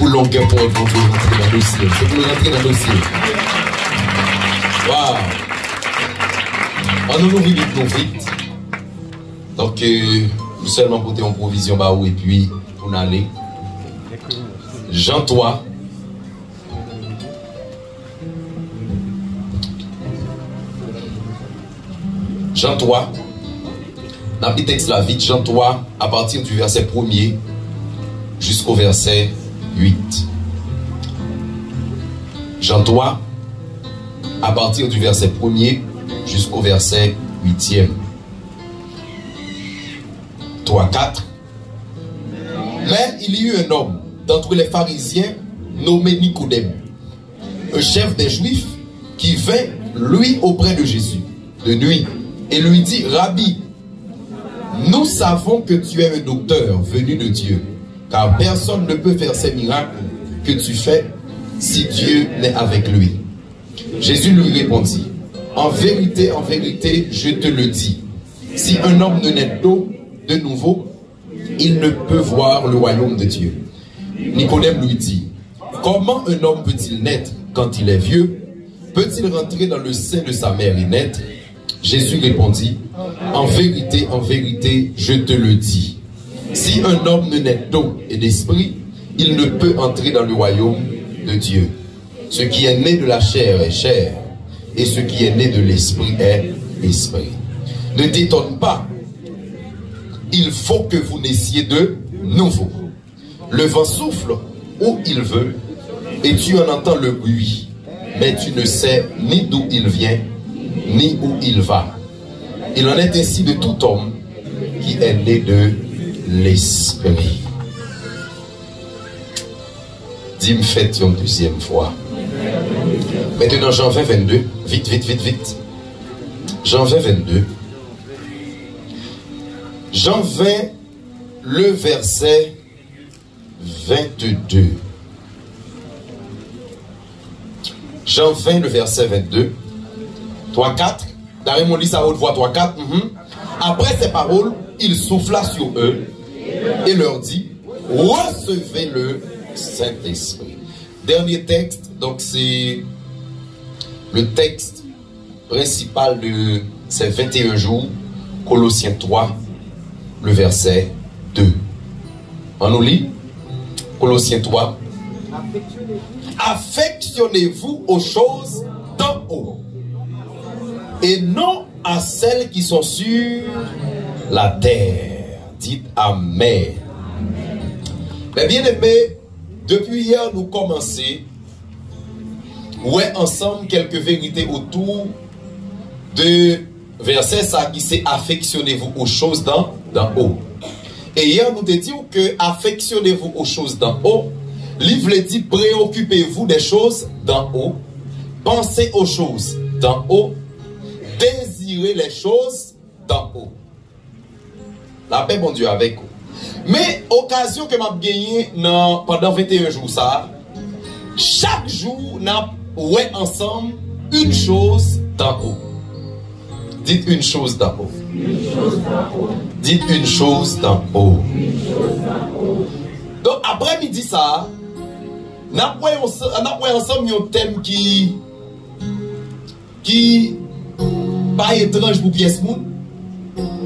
pour longueur pour rentrer dans le dossier. C'est pour rentrer dans le dossier. Waouh! On nous vite. Donc, nous seulement pour en provision baou et puis on aller. Jean 3. Jean 3. Dans le texte là vite, Jean 3, à partir du verset 1er jusqu'au verset 8. Jean 3, à partir du verset 1er jusqu'au verset 8e. 3, 4. Mais il y eut un homme d'entre les pharisiens nommé Nicodème, un chef des Juifs, qui vint, lui, auprès de Jésus, de nuit, et lui dit, Rabbi, nous savons que tu es un docteur venu de Dieu, car personne ne peut faire ces miracles que tu fais si Dieu n'est avec lui. Jésus lui répondit, en vérité, je te le dis, si un homme ne naît d'eau de nouveau, il ne peut voir le royaume de Dieu. Nicodème lui dit, comment un homme peut-il naître quand il est vieux? Peut-il rentrer dans le sein de sa mère et naître? Jésus répondit, en vérité, je te le dis. Si un homme ne naît d'eau et d'esprit, il ne peut entrer dans le royaume de Dieu. Ce qui est né de la chair est chair, et ce qui est né de l'esprit est esprit. Ne t'étonne pas, il faut que vous naissiez de nouveau. Le vent souffle où il veut, et tu en entends le bruit, mais tu ne sais ni d'où il vient, ni où il va. Il en est ainsi de tout homme qui est né de l'esprit. Dis-moi, faites une deuxième fois. Maintenant, Jean 20, 22. Vite. Jean 20, 22. Jean 20, le verset 22. Jean 20, le verset 22. 3, 4. D'ailleurs, mon lit, ça haute voix 3, 4. Après ces paroles, il souffla sur eux et leur dit, recevez le Saint-Esprit. Dernier texte, donc c'est le texte principal de ces 21 jours, Colossiens 3, le verset 2. On nous lit, Colossiens 3. Affectionnez-vous aux choses d'en haut et non à celles qui sont sur la terre. Dites Amen. Mais bien aimé, depuis hier nous commençons ensemble quelques vérités autour de verset ça qui c'est affectionnez-vous aux choses d'en haut. Et hier nous te dit que affectionnez-vous aux choses d'en haut. Livre dit préoccupez-vous des choses d'en haut, pensez aux choses d'en haut, désirez les choses d'en haut. La paix bon Dieu avec vous. Mais occasion que m'a gagné pendant 21 jours ça, chaque jour n'a ensemble une chose d'en haut. Dites une chose d'en haut. Dites une chose d'en haut. Donc après-midi ça, n'a ensemble un thème qui pas étrange pour pièce moun,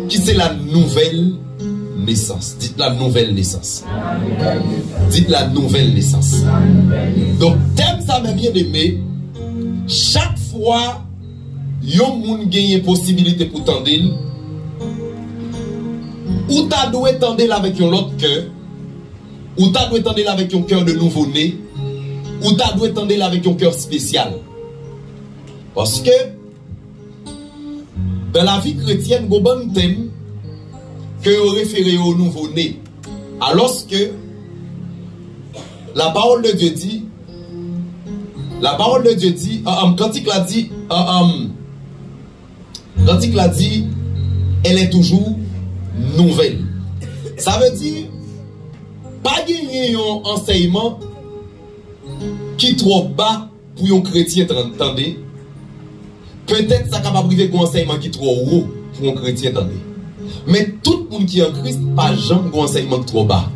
qui c'est la nouvelle naissance. Dites la nouvelle naissance. Dites la nouvelle naissance. Donc thème ça m'a bien aimé. Chaque fois yon moun gagne possibilité pour tendre, ou ta doit tendre avec un autre cœur, ou ta doit tendre avec un cœur de nouveau-né, ou ta doit tendre avec un cœur spécial. Parce que dans la vie chrétienne, il y a un bon thème que vous référez au nouveau-né. Alors que la parole de Dieu dit, quand il a dit, elle est toujours nouvelle. Ça veut dire, pas gagner un enseignement qui est trop bas pour un chrétien entendez. Peut-être ça capable priver un enseignement qui est trop haut pour un chrétien entendez. Mais tout le monde qui est en Christ pas jamais un enseignement trop bas.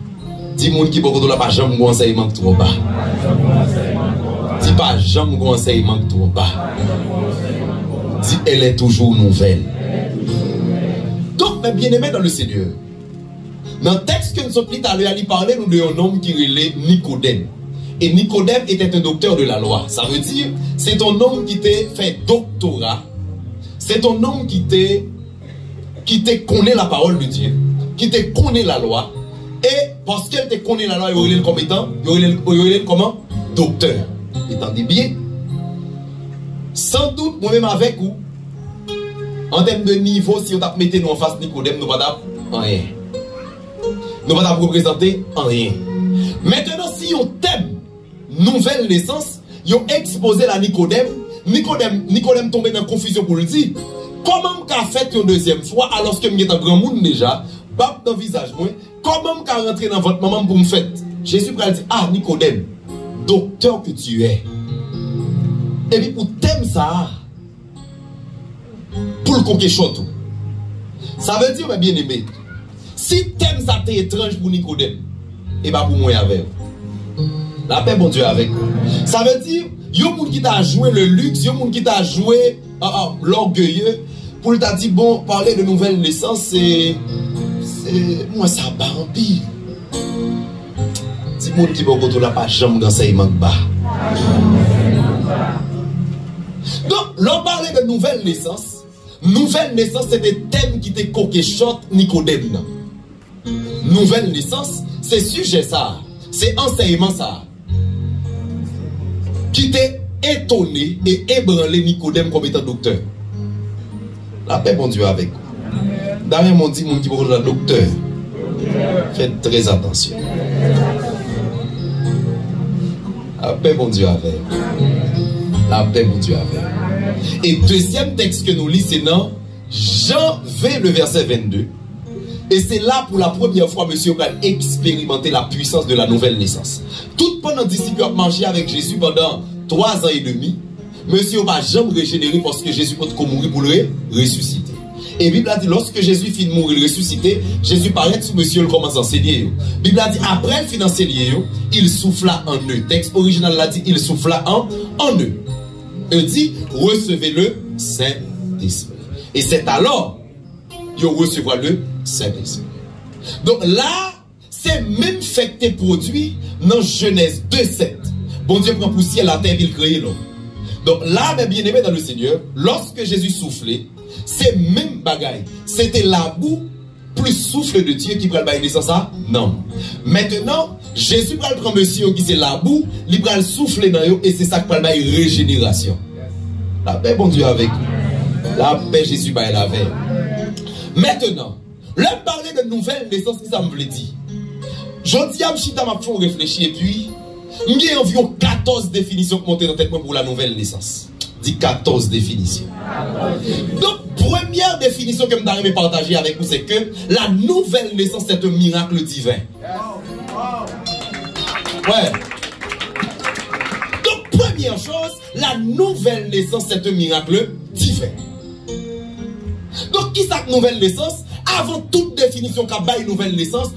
Dis moun qui beaucoup de la pas jamais enseignement trop bas. Dis pas jamais enseignement trop bas. Dis elle est toujours nouvelle. Donc mes bien-aimés dans le Seigneur. Dans le texte que nous sommes pris à l'heure, il parlait nous d'un homme qui relait Nicodème. Et Nicodème était un docteur de la loi. Ça veut dire, c'est un homme qui t'a fait doctorat. C'est un homme qui te connaît la parole de Dieu, qui te connaît la loi. Et parce qu'elle te connaît la loi, il y a comme étant, il y a comment? Docteur. Entendez bien? Sans doute, moi-même avec vous, en termes de niveau, si on t'a mis nous en face Nicodème, nous ne pouvons pas rien. Nous ne pouvons pas représenter rien. Maintenant, si on t'aime nouvelle naissance, ils ont exposé la Nicodème. Nicodème tombé dans la confusion pour le dire. Comment qu'a fait une deuxième fois alors que je suis un grand monde déjà, bab dans le visage, comment qu'a rentré dans votre maman pour me faire? Jésus a dit, ah Nicodème, docteur que tu es. Et puis pour t'aimer ça, pour le quelque chose. Ça veut dire, mes bien-aimés, si t'aimes ça, t'es étrange pour Nicodème, et pas pour moi avec. La paix, bon Dieu, avec. Ça veut dire, il y a un monde qui t'a joué le luxe, il y a un monde qui t'a joué l'orgueilleux, pour t'a dit, bon, parler de nouvelle naissance, c'est. Moi, ça va en pire. Si monde qui va autour la pas jamais d'enseignement bas. Donc, l'on parlait de nouvelle naissance. Nouvelle naissance, c'est des thèmes qui te coquéchotent Nicodème. Nouvelle naissance, c'est sujet ça. C'est enseignement ça. Qui t'est étonné et ébranlé Nicodème comme étant docteur. La paix, bon Dieu, avec vous. D'ailleurs, mon dit, mon qui vous le docteur. Faites très attention. La paix, bon Dieu, avec. La paix, mon Dieu, avec. Et deuxième texte que nous lisons, c'est dans Jean 20, le verset 22. Et c'est là pour la première fois, monsieur, va expérimenter la puissance de la nouvelle naissance. Tout pendant que les disciples ont marché avec Jésus pendant 3 ans et demi, monsieur va jamais régénérer parce que Jésus peut mourir pour le ressusciter. Et la Bible a dit, lorsque Jésus finit de mourir, ressuscité, Jésus paraît sur monsieur, il commence à enseigner. La Bible a dit, après il finit d'enseigner, il souffla en eux. Le texte original l'a dit, il souffla en eux. Il dit, recevez le Saint-Esprit. Et c'est alors, il recevra le Saint-Esprit. Donc là, c'est même fait que produit dans Genèse 2:7. Bon Dieu prend pour ciel la terre, il crée l'homme. Donc là, mes bien-aimés dans le Seigneur, lorsque Jésus soufflait, c'est même bagaille. C'était la boue plus souffle de Dieu qui prend le naissance à? Non. Maintenant, Jésus prend monsieur qui c'est la boue, il prend le souffle dans eux et c'est ça qui prend la régénération. La paix, bon Dieu, avec vous. La paix, Jésus, bah, elle avait. Maintenant, l'homme parlait de nouvelle naissance, qui ça me veut dire. Je dis à Mchita, m'a fait réfléchir et puis, il y a environ 14 définitions qui montent dans tête pour la nouvelle naissance. Dit 14 définitions. Donc, première définition que je vais partager avec vous, c'est que la nouvelle naissance, c'est un miracle divin. Ouais. Donc, première chose, la nouvelle naissance, c'est un miracle divin. Donc, qui c'est nouvelle naissance? Avant toute définition qu'a bail nouvelle naissance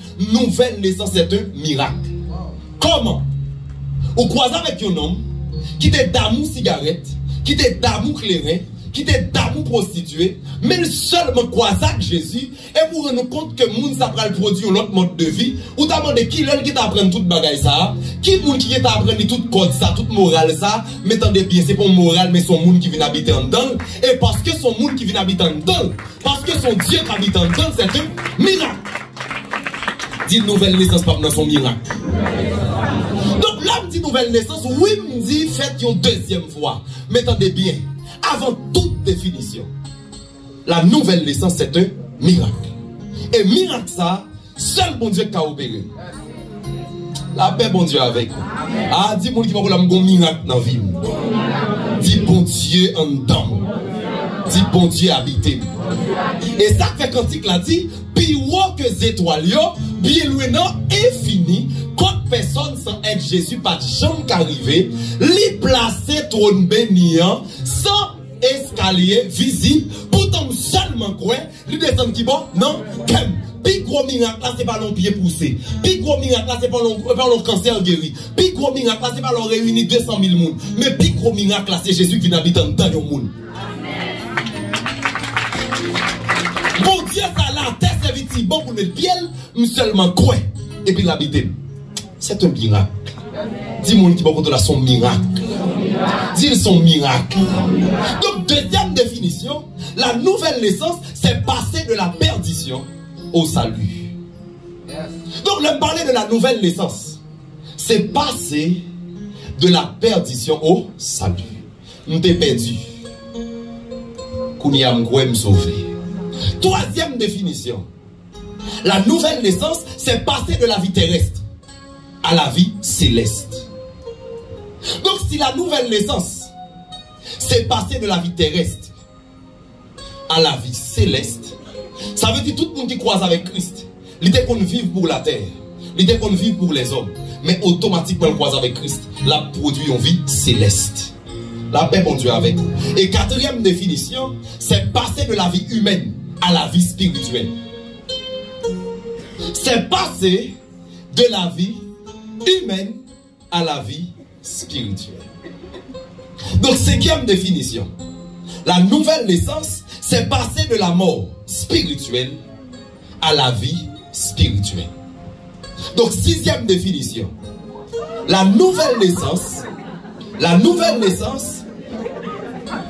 c'est un miracle. Comment? Ou croise avec un homme qui était d'amour cigarette, qui était d'amour clairin, qui était d'amour prostituée, mais seulement croise avec Jésus et pour rendre compte que moun ça pral produire un autre mode de vie, ou t'as demandé qui l'un qui t'apprend toute bagaille ça, qui moun qui t'apprend toute code ça, toute morale ça, mais tendez bien, c'est pas moral, mais son moun qui vient habiter en dedans, et parce que son moun qui vient habiter en dedans, parce que son Dieu qui habite en dedans, c'est un miracle. Dit nouvelle naissance pas dans son miracle. Donc là, me dit nouvelle naissance, oui, me dit faites une deuxième fois. Mais attendez bien, avant toute définition, la nouvelle naissance, c'est un miracle. Et miracle ça, seul bon Dieu qui a opéré. La paix, bon Dieu, avec vous. Ah, dis moi qui va avoir un bon miracle dans la vie. Dis bon Dieu en dedans. Dis bon Dieu habité. Et ça fait cantique là dit, puis haut que les étoiles, bien loin infini, quand personne sans être Jésus, pas de jambe qu'arriver, li placer trône béniant, sans escalier visible, pourtant seulement quoi, li descend qui bon, non, Puis gros miracle là, c'est pas l'on pied poussé. Puis gros miracle là, c'est pas l'on cancer guéri. Puis gros miracle là, c'est pas l'on réunit 200 000 personnes. Mais puis gros miracle là, c'est Jésus qui habite dans le monde. Bon Dieu, ça la terre servit bon pour le pied, seulement quoi. Et puis l'habiter. C'est un miracle. Dis-moi qui va son miracle. Dis son miracle. Donc, deuxième définition, la nouvelle naissance, c'est passer de la perdition au salut. Donc, le parler de la nouvelle naissance, c'est passer de la perdition au salut. Nous t'es perdu. Kounia m'gouem sauvé. Troisième définition, la nouvelle naissance, c'est passer de la vie terrestre à la vie céleste. Donc si la nouvelle naissance, c'est passer de la vie terrestre à la vie céleste, ça veut dire tout le monde qui croise avec Christ, l'idée qu'on vive pour la terre, l'idée qu'on vive pour les hommes, mais automatiquement on croise avec Christ, la produit en vie céleste. La paix, mon Dieu, avec vous. Et quatrième définition, c'est passer de la vie humaine à la vie spirituelle. C'est passer de la vie humaine à la vie spirituelle. Donc, cinquième définition. La nouvelle naissance, c'est passer de la mort spirituelle à la vie spirituelle. Donc, sixième définition. La nouvelle naissance,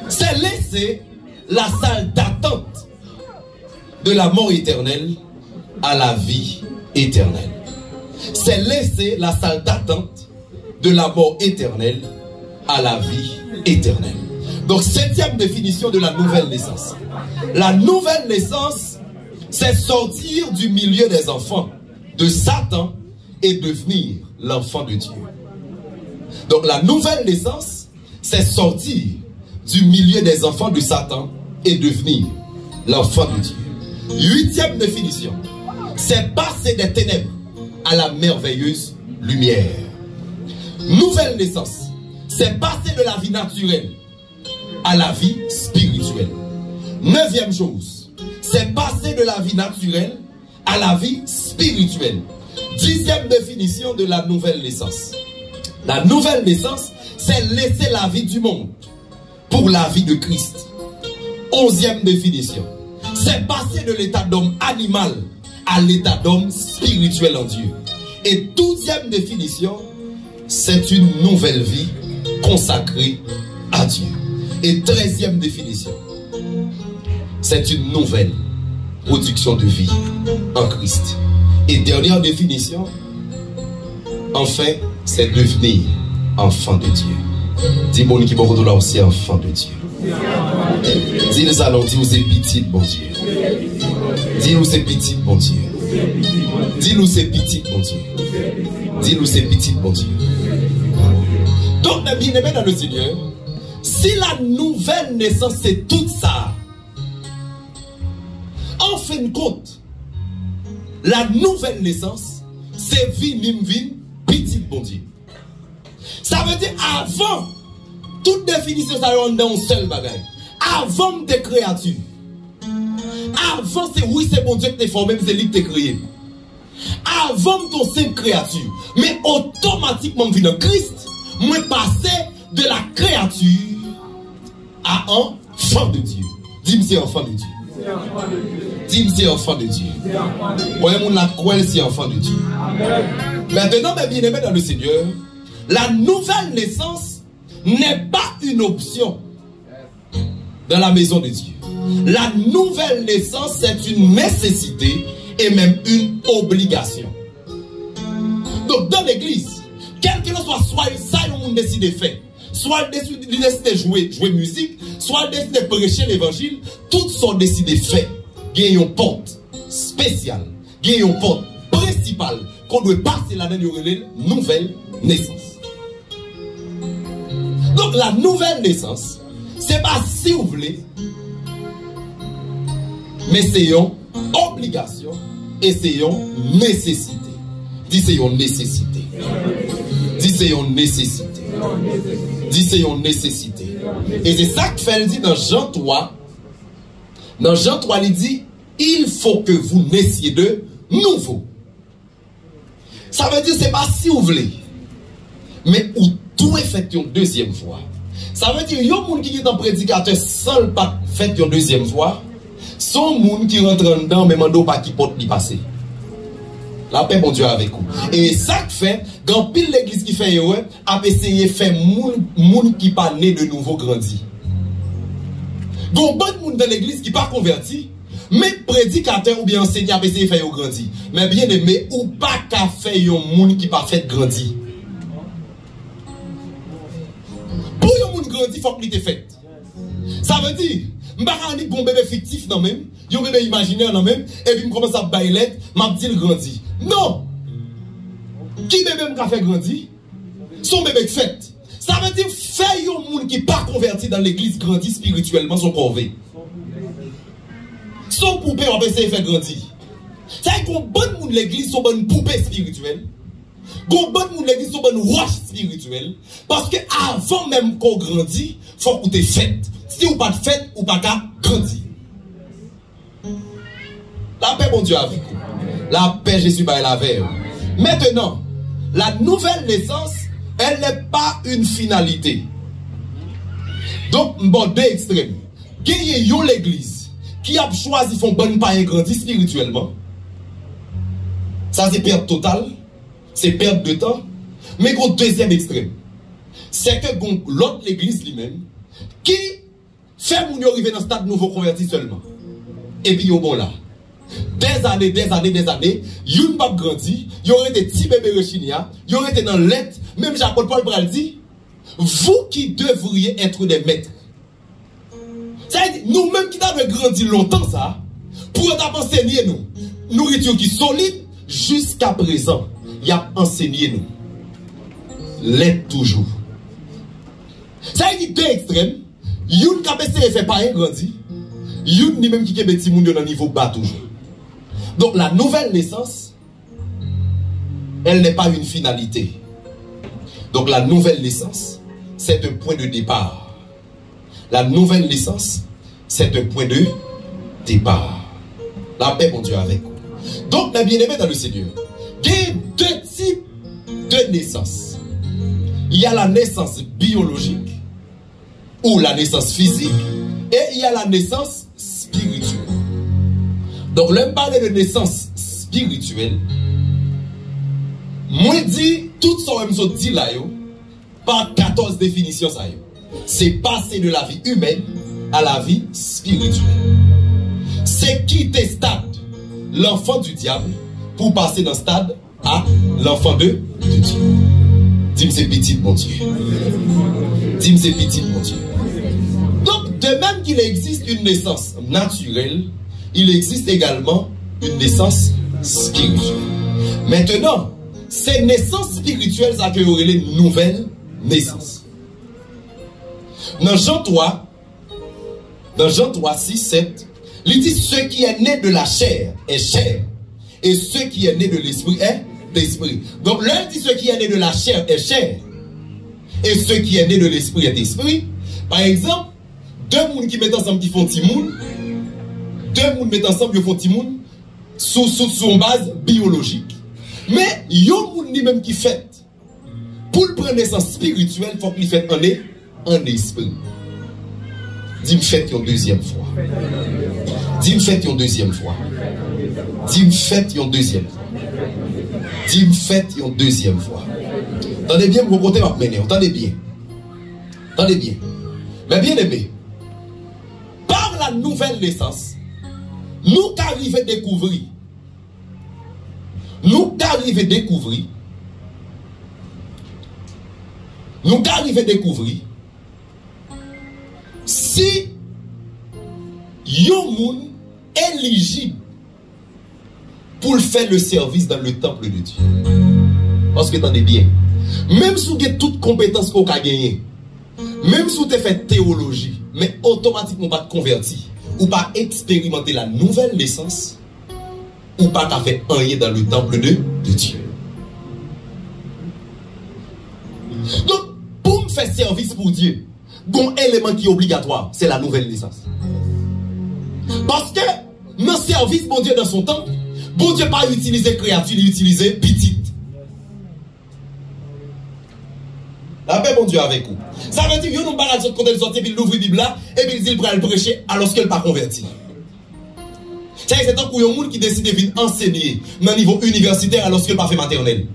c'est laisser la salle d'attente de la mort éternelle à la vie éternelle. C'est laisser la salle d'attente de la mort éternelle à la vie éternelle. Donc, septième définition de la nouvelle naissance. La nouvelle naissance, c'est sortir du milieu des enfants de Satan et devenir l'enfant de Dieu. Donc, la nouvelle naissance, c'est sortir du milieu des enfants de Satan et devenir l'enfant de Dieu. Huitième définition, c'est passer des ténèbres à la merveilleuse lumière. Nouvelle naissance, c'est passer de la vie naturelle à la vie spirituelle. Neuvième chose, c'est passer de la vie naturelle à la vie spirituelle. Dixième définition de la nouvelle naissance. La nouvelle naissance, c'est laisser la vie du monde pour la vie de Christ. Onzième définition, c'est passer de l'état d'homme animal à l'état d'homme spirituel en Dieu. Et douzième définition, c'est une nouvelle vie consacrée à Dieu. Et treizième définition, c'est une nouvelle production de vie en Christ. Et dernière définition, enfin, c'est devenir enfant de Dieu. Dis-moi qui va là aussi enfant de Dieu. Dis-nous allons, dis-nous c'est petit, bon Dieu. Dis-nous c'est petit, bon Dieu. Dis-nous c'est petit, bon Dieu. Dis-nous c'est petit, bon Dieu. Donc, mes bien-aimés dans le Seigneur, si la nouvelle naissance c'est tout ça, en fin de compte, la nouvelle naissance, c'est vie, petit, bon Dieu. Ça veut dire avant, toute définition, ça est dans un seul bagage. Avant tes créatures. Avant, c'est oui, c'est bon Dieu que t'es formé, mais c'est lui que t'es créé. Avant ton simple créature. Mais automatiquement, vu dans Christ, moi passer de la créature à enfant de Dieu. Dis-moi c'est enfant de Dieu. Dis-moi c'est enfant de Dieu. Voyez-moi la croix, c'est enfant de Dieu. Maintenant, mes bien-aimés dans le Seigneur, la nouvelle naissance n'est pas une option dans la maison de Dieu. La nouvelle naissance, c'est une nécessité et même une obligation. Donc, dans l'église, quel que soit ça, on décide de faire. Soit il décide de jouer musique, soit il décide de prêcher l'évangile, toutes sont décidées de faire. Il y a une porte spéciale, il y a une porte principale qu'on doit passer là dans une nouvelle naissance. Donc la nouvelle naissance, c'est pas si vous voulez, mais c'est une obligation et c'est une nécessité. Dis c'est une nécessité. Dis c'est une nécessité. Dis c'est une nécessité. Et c'est ça que fait dit dans Jean 3. Dans Jean 3, il dit, il faut que vous naissiez de nouveau. Ça veut dire, c'est pas si vous voulez, mais où tout est fait une deuxième fois. Ça veut dire, il y a un monde qui est un prédicateur sans pas fait une deuxième fois, son monde qui rentre dedans, mais mando pas qui porte l'y passer. La paix, bon Dieu, avec vous. Et ça fait, quand pile l'église qui fait, a essayé de faire monde qui pas né de nouveau grandi. Donc, bon monde dans l'église qui pas converti, mais prédicateur ou bien enseignant a essayé de faire grandi. Mais bien aimé, ou pas qu'à faire un monde qui pas fait grandi. Pour un monde grandi, il faut qu'il te fait. Ça veut dire, je ne vais pas dire un bébé fictif, non même, un bébé imaginaire, non même, et puis je commence à bailler, je dis grandi. Non! Qui bébé m'a fait grandir? Son bébé fait. Ça veut dire, faire un monde qui n'est pas converti dans l'église grandir spirituellement, son corvée. Son poupée, on va essayer de faire grandir. Ça veut dire qu'on bon monde l'église, son bonne poupée spirituelle. Qu'on bon monde l'église, son bonne roche spirituelle. Parce que avant même qu'on grandit, il faut qu'on te fête. Si ou pas de fête, ou pas qu'à grandir. La paix, mon Dieu, avec vous. La paix, Jésus, par la veille. Maintenant, la nouvelle naissance, elle n'est pas une finalité. Donc, bon, deux extrêmes. Gagnez l'église qui a choisi son bon païen grandi spirituellement. Ça, c'est perte totale. C'est perte de temps. Mais au deuxième extrême, c'est que l'autre l'église lui-même qui fait mon arriver dans le stade nouveau converti seulement. Et puis, au bon là. Des années, yon pas grandi, y aurait des petits bébés rechinia, y aurait été dans l'être, même Jean-Paul Paul dit, vous qui devriez être des maîtres. Ça veut dire, nous-mêmes qui avons grandi longtemps, ça, pour enseigner nous, nourriture qui est solide, jusqu'à présent, y a enseigné nous. L'être toujours. Ça veut dire deux extrêmes, yon qui a fait pas un grandi, yon ni même qui a petit monde dans le niveau bas toujours. Donc la nouvelle naissance, elle n'est pas une finalité. Donc la nouvelle naissance, c'est un point de départ. La nouvelle naissance, c'est un point de départ. La paix, mon Dieu, avec vous. Donc, mes bien-aimés dans le Seigneur, il y a deux types de naissance. Il y a la naissance biologique, ou la naissance physique, et il y a la naissance spirituelle. Donc, l'homme parle de naissance spirituelle. Moi, dis, tout ça, je dis là, par 14 définitions, ça. C'est passer de la vie humaine à la vie spirituelle. C'est quitter stade l'enfant du diable pour passer d'un stade à l'enfant de Dieu. Dis-moi c'est petit, mon Dieu. Dis-moi c'est petit, mon Dieu. Donc, de même qu'il existe une naissance naturelle, il existe également une naissance spirituelle. Maintenant, ces naissances spirituelles, ça que aurait les nouvelles naissances. Dans Jean 3, 6, 7, il dit ce qui est né de la chair est chair, et ce qui est né de l'esprit est d'esprit. Donc l'un dit ce qui est né de la chair est chair, et ce qui est né de l'esprit est esprit. Par exemple, deux personnes qui mettent ensemble qui font timoun, deux personnes mettent ensemble qui font timoun sous une base biologique. Mais il y a un monde même qui fait, pour le prendre naissance spirituelle, il faut qu'il fasse un esprit. Dis-moi faites une deuxième fois. Dis-moi faites une deuxième fois. Dis-moi faites une deuxième fois. Dis-moi faites une deuxième fois. Attendez bien, mon côté m'a mené. Attendez bien. Attendez bien. Mais bien aimé, par la nouvelle naissance, nous qu'arrivons à découvrir. Nous qu'arrivons à découvrir. Nous qu'arrivons à découvrir. Si yon moun éligible pour faire le service dans le temple de Dieu. Parce que attendez bien, même si vous avez toutes compétences qu'on a gagnées, même si vous avez fait théologie, mais automatiquement pas converti, ou pas expérimenter la nouvelle naissance, ou pas fait rien dans le temple de Dieu. Donc, pour me faire service pour Dieu, bon élément qui est obligatoire, c'est la nouvelle naissance. Parce que dans le service, bon Dieu, dans son temps, bon Dieu pas utiliser créature, il utiliser petite. La paix, bon Dieu, avec vous. Ça veut dire que nous parlons de l'autre côté de sortie, puis il ouvre la Bible là, et puis il dit qu'il va le prêcher alors qu'elle n'est pas converti. C'est tant qu'il y a un monde qui décide de venir enseigner dans le niveau universitaire alors qu'elle n'est pas fait maternelle.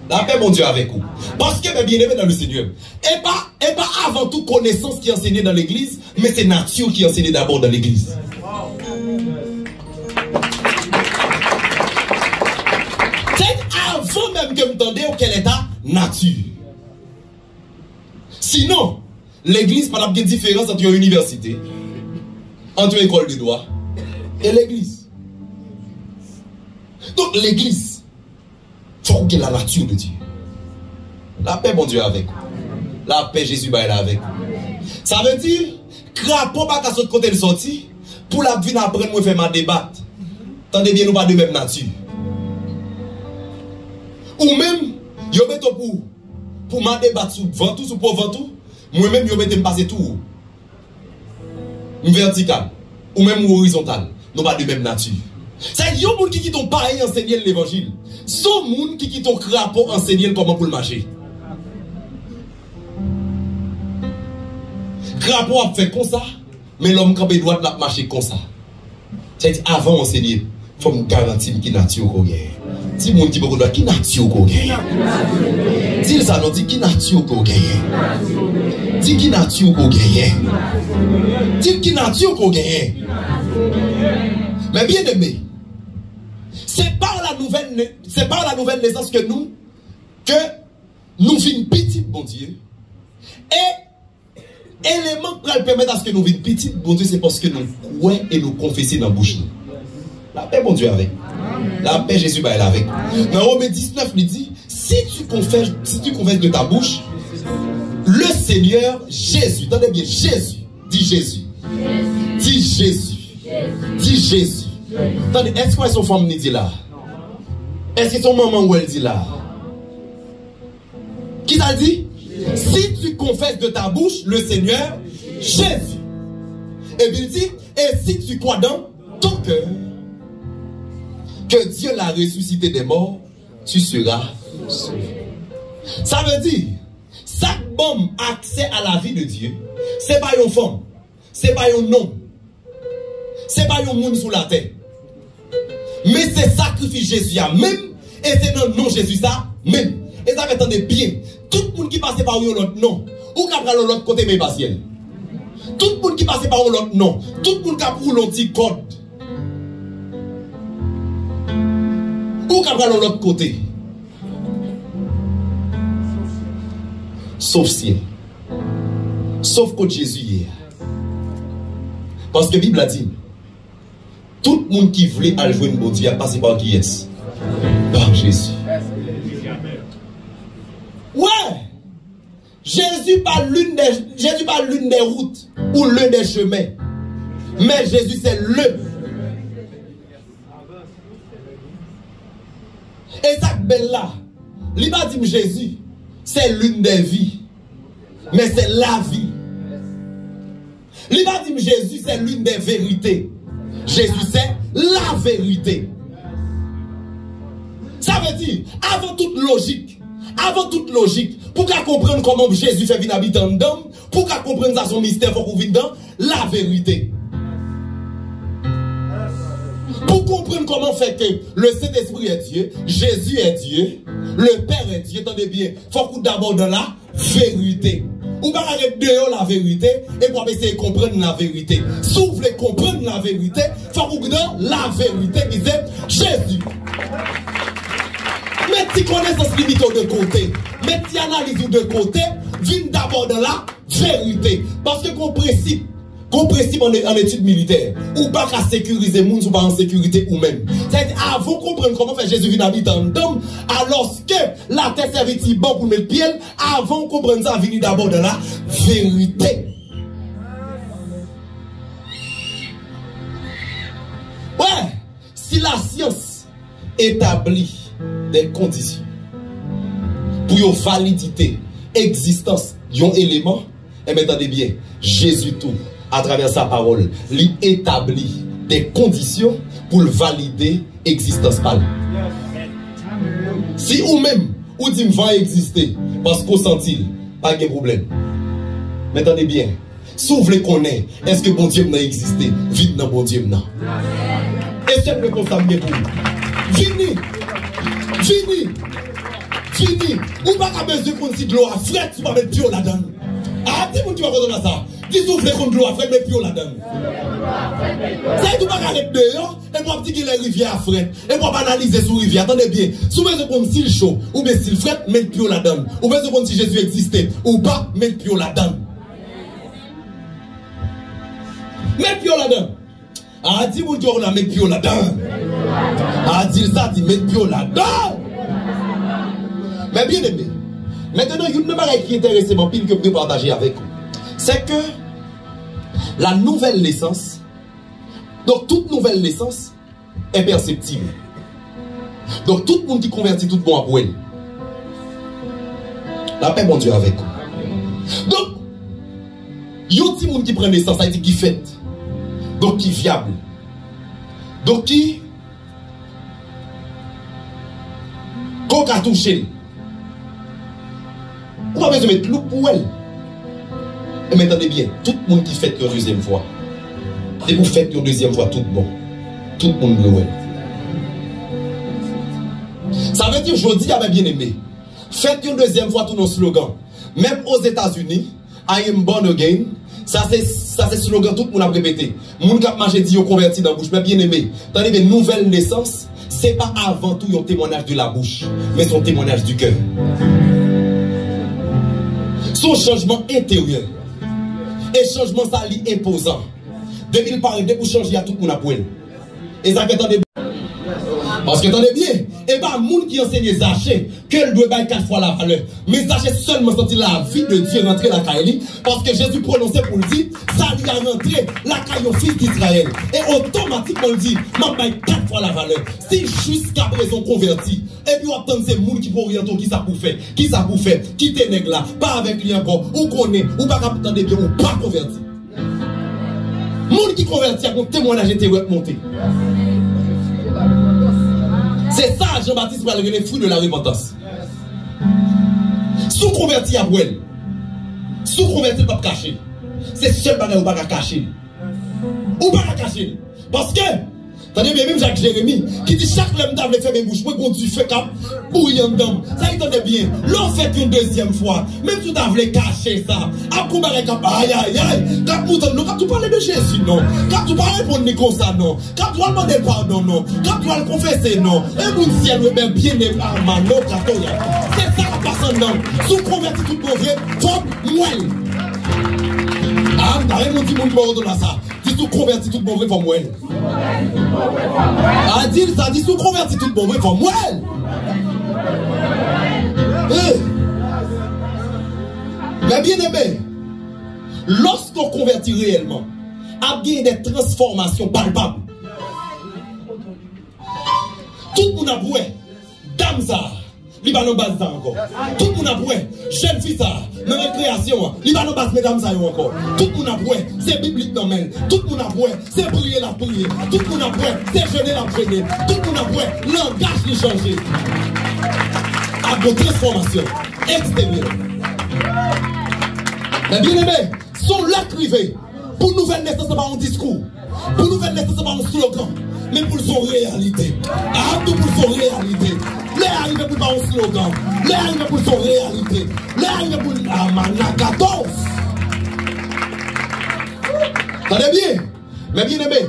La paix, mon Dieu, avec vous. Parce que, bien aimé dans le Seigneur, et pas avant tout connaissance qui est enseignée dans l'église, mais c'est nature qui est enseignée d'abord dans l'église. C'est avant même que vous entendez quel état nature. Sinon, l'église, par exemple, il y a une différence entre une université, entre une école de droit et l'église. Donc, l'église, il faut qu'il y ait la nature de Dieu. La paix, mon Dieu, avec. La paix, Jésus, est là avec. Ça veut dire, crapaud pas qu'à ce côté de sortie, pour la vie après, moi, faire ma débat. Tendez bien, nous pas de même nature. Ou même, yo mette pour ma débat sous ventou, sous pour ventou, moi-même, yo mette me passer tout. Vertical. Ou même horizontal. Nous pas de même nature. C'est yon moun qui ton pareil enseigner l'évangile. Son moun qui ton crapaud enseigner comment pour le marcher. Crapaud a fait comme ça, mais l'homme qui doit marcher comme ça. C'est avant enseigner, il faut me garantir qui nature qu'on gagne. Si moun qui beaucoup doit qui nature qu'on gagne. Si ça nous dit qui nature qu'on gagne. Dis qui nature qu'on gagne. Dis qui nature qu'on gagne. Mais bien aimé, c'est par la nouvelle naissance que nous vîmes petit, bon Dieu. Et l'élément qui va permettre à ce que nous vîmes petit, bon Dieu, c'est parce que nous croyons et nous confessons dans la bouche. La paix, bon Dieu, avec. La paix, Jésus, est là avec. Dans Romains 19, il dit, si tu confesses de ta bouche, le Seigneur Jésus, attendez bien, Jésus, dis Jésus. Dis Jésus. Dis Jésus. Attendez, est-ce que son femme dit là? Est-ce que son maman ou elle dit là? Qui t'a dit? Si tu confesses de ta bouche le Seigneur Jésus. Et bien il dit, et si tu crois dans ton cœur que Dieu l'a ressuscité des morts, tu seras sauvé. Ça veut dire, chaque homme accès à la vie de Dieu, c'est pas une femme, c'est pas un homme, c'est pas un monde sous la terre. Mais c'est sacrifice Jésus a même, et c'est dans le nom Jésus ça même. Et ça, attendez bien, tout le monde qui passe par l'autre nom, ou qui a l'autre côté, mais partiel. Tout le monde qui passe par l'autre nom, tout le monde qui a pour l'autre code, ou qui a l'autre côté. Sauf ciel. Sauf que Jésus hier. Parce que la Bible a dit, tout le monde qui voulait aller jouer une bonne Dieu a passé par qui est? Par Jésus. Ouais! Jésus pas l'une des routes ou l'un des chemins. Mais Jésus c'est le. Et ça belle là, il va dire Jésus, c'est l'une des vies. Mais c'est la vie. Il va dire Jésus, c'est l'une des vérités. Jésus, c'est la vérité. Ça veut dire, avant toute logique, pour qu'on comprenne comment Jésus fait venir habiter en dedans, pour qu'on comprenne ça son mystère, pour qu'on vive dans la vérité. Pour comprendre comment fait que le Saint-Esprit est Dieu, Jésus est Dieu, le Père est Dieu, attendez bien, il faut qu'on d'abord dans la vérité. Ou pas arrêter dehors la vérité et pour essayer de comprendre la vérité. Si vous voulez comprendre la vérité, il faut que dans la vérité, disait Jésus. Mais si connaissance limite de côté, mais si analyse de côté, viens d'abord dans la vérité. Parce que qu'on principe en études militaires, ou pas qu'à sécuriser les gens, ou pas en sécurité ou même. C'est-à-dire, avant de comprendre comment faire Jésus vient habiter en homme, alors que la terre servit si bon pour mettre pied, avant de comprendre ça, venir d'abord dans la vérité. Ouais, si la science établit des conditions pour une validité, existence d'un élément, et bien, attendez bien, Jésus tout à travers sa parole, il établit des conditions pour valider l'existence pâle. Si ou même, ou dit va exister, parce qu'on sentit, pas de problème. Mais attendez bien, si vous voulez qu'on est, est-ce que bon Dieu n'a existé? Vite dans bon Dieu n'a. Et c'est le constat pour vous. Fini. Ou pas qu'à besoin qu'on si de l'eau à fret, tu vas mettre pied là-dedans. Ah, dis moi tu vas redonner ça. Dis vous voulez qu'on de l'eau à fret, mettre pied là-dedans. Ça tout pas qu'à mettre dehors, et moi petit que les rivières à fret, et moi analyser sur rivière. Attendez bien, si vous besoin qu'on si chaud, ou bien si fret, mettre pied là-dedans. Ou besoin qu'on si Jésus existait, ou pas, mettre pied là-dedans. Mettre pied là-dedans. Ah, dis vous on a mettre pied là-dedans. Ah, dis ça, dis mettre pied là-dedans. Mais bien aimé, maintenant, il y a une chose qui est intéressante que je peux partager avec vous. C'est que la nouvelle naissance, donc toute nouvelle naissance est perceptible. Donc tout le monde qui convertit, tout le monde à elle. La paix, mon Dieu, avec vous. Donc, il y a un petit monde qui prend naissance, ça veut dire qui fait. Donc qui est viable. Donc qui a touché. On va besoin de mettre loup pour elle. Et maintenant, bien, tout le monde qui fait une deuxième fois, et vous faites une deuxième fois, tout bon. Tout le monde le ça veut dire, je dis, bien aimé, faites une deuxième fois tout nos slogans. Même aux États-Unis, I am born again, ça c'est slogan, tout le monde a répété. Moun qui a marché dit, yo converti dans la bouche, mais bien aimé, tandis que nouvelle naissance, c'est pas avant tout un témoignage de la bouche, mais son témoignage du cœur. Son changement intérieur. Et changement ça lui imposant. Depuis le parler, pour changer à tout le monde à poil. Et ça fait attendez bien. Parce que attendez bien, et bien, le monde qui enseigne Zaché, qu'elle doit bailler 4 fois la valeur. Mais Zaché seulement senti la vie de Dieu rentrer la Kaili, parce que Jésus prononçait pour le dire, ça lui a rentré la Kaili au fils d'Israël. Et automatiquement il dit, m'a baille 4 fois la valeur. Si jusqu'à présent converti, et puis on attend ces gens qui pour orienter, qui ça pour faire, qui te nègre là, pas avec lui encore, ou connaît, ou pas capable bien, ou pas converti. Monde qui convertit à mon témoignage intérieur monté. C'est ça, Jean-Baptiste va le fruit de la repentance. Sous converti à Bouel, sous converti pas cacher. C'est seul bagage ou pas cacher. Ou pas cacher. Parce que, attendez bien, même Jacques Jérémie, qui dit chaque homme d'âme fait mes bouches, moi, quand tu fais comme bouillant d'âme. Ça, il entendait bien. L'on fait une deuxième fois, même si tu as cacher ça, à combattre comme aïe aïe aïe, quand tu parles de Jésus, non. Quand tu parles de comme ça, non. Quand tu vas demander pardon, non. Quand tu vas le confesser, non. Et mon ciel, bien aimé, non, c'est ça la personne, non. Sous converti tout le vrai, faut moelle. Ah, t'as rien dit, mon mort de ça. Dis tout converti tout le vrai, faut moelle. Ah, dit ça, dit tout converti tout le vrai, faut moelle. Mais bien aimé, lorsqu'on convertit réellement, il y a des transformations palpables. Tout le monde a boué, dame ça, il va nous base ça encore. Tout le monde a boué, jeune fille ça, dans la création, il va nous base mesdames ça encore. Tout le monde a boué, c'est biblique dans le tout le monde a boué, c'est prier la prier. Tout le monde a boué, c'est jeûner la jeûner. Tout le monde a boué, langage qui change. À vos transformations extérieures. Mais bien aimé, sont là privés. Pour nouvelle naissance, ce n'est pas un discours. Pour nouvelle naissance, ce n'est pas un slogan. Mais pour son réalité. Ah, tout pour son réalité. Les arrivés pour pas un slogan. Les arrivés pour son réalité. Les arrivés pour la 14. Attendez bien. Mais bien aimé,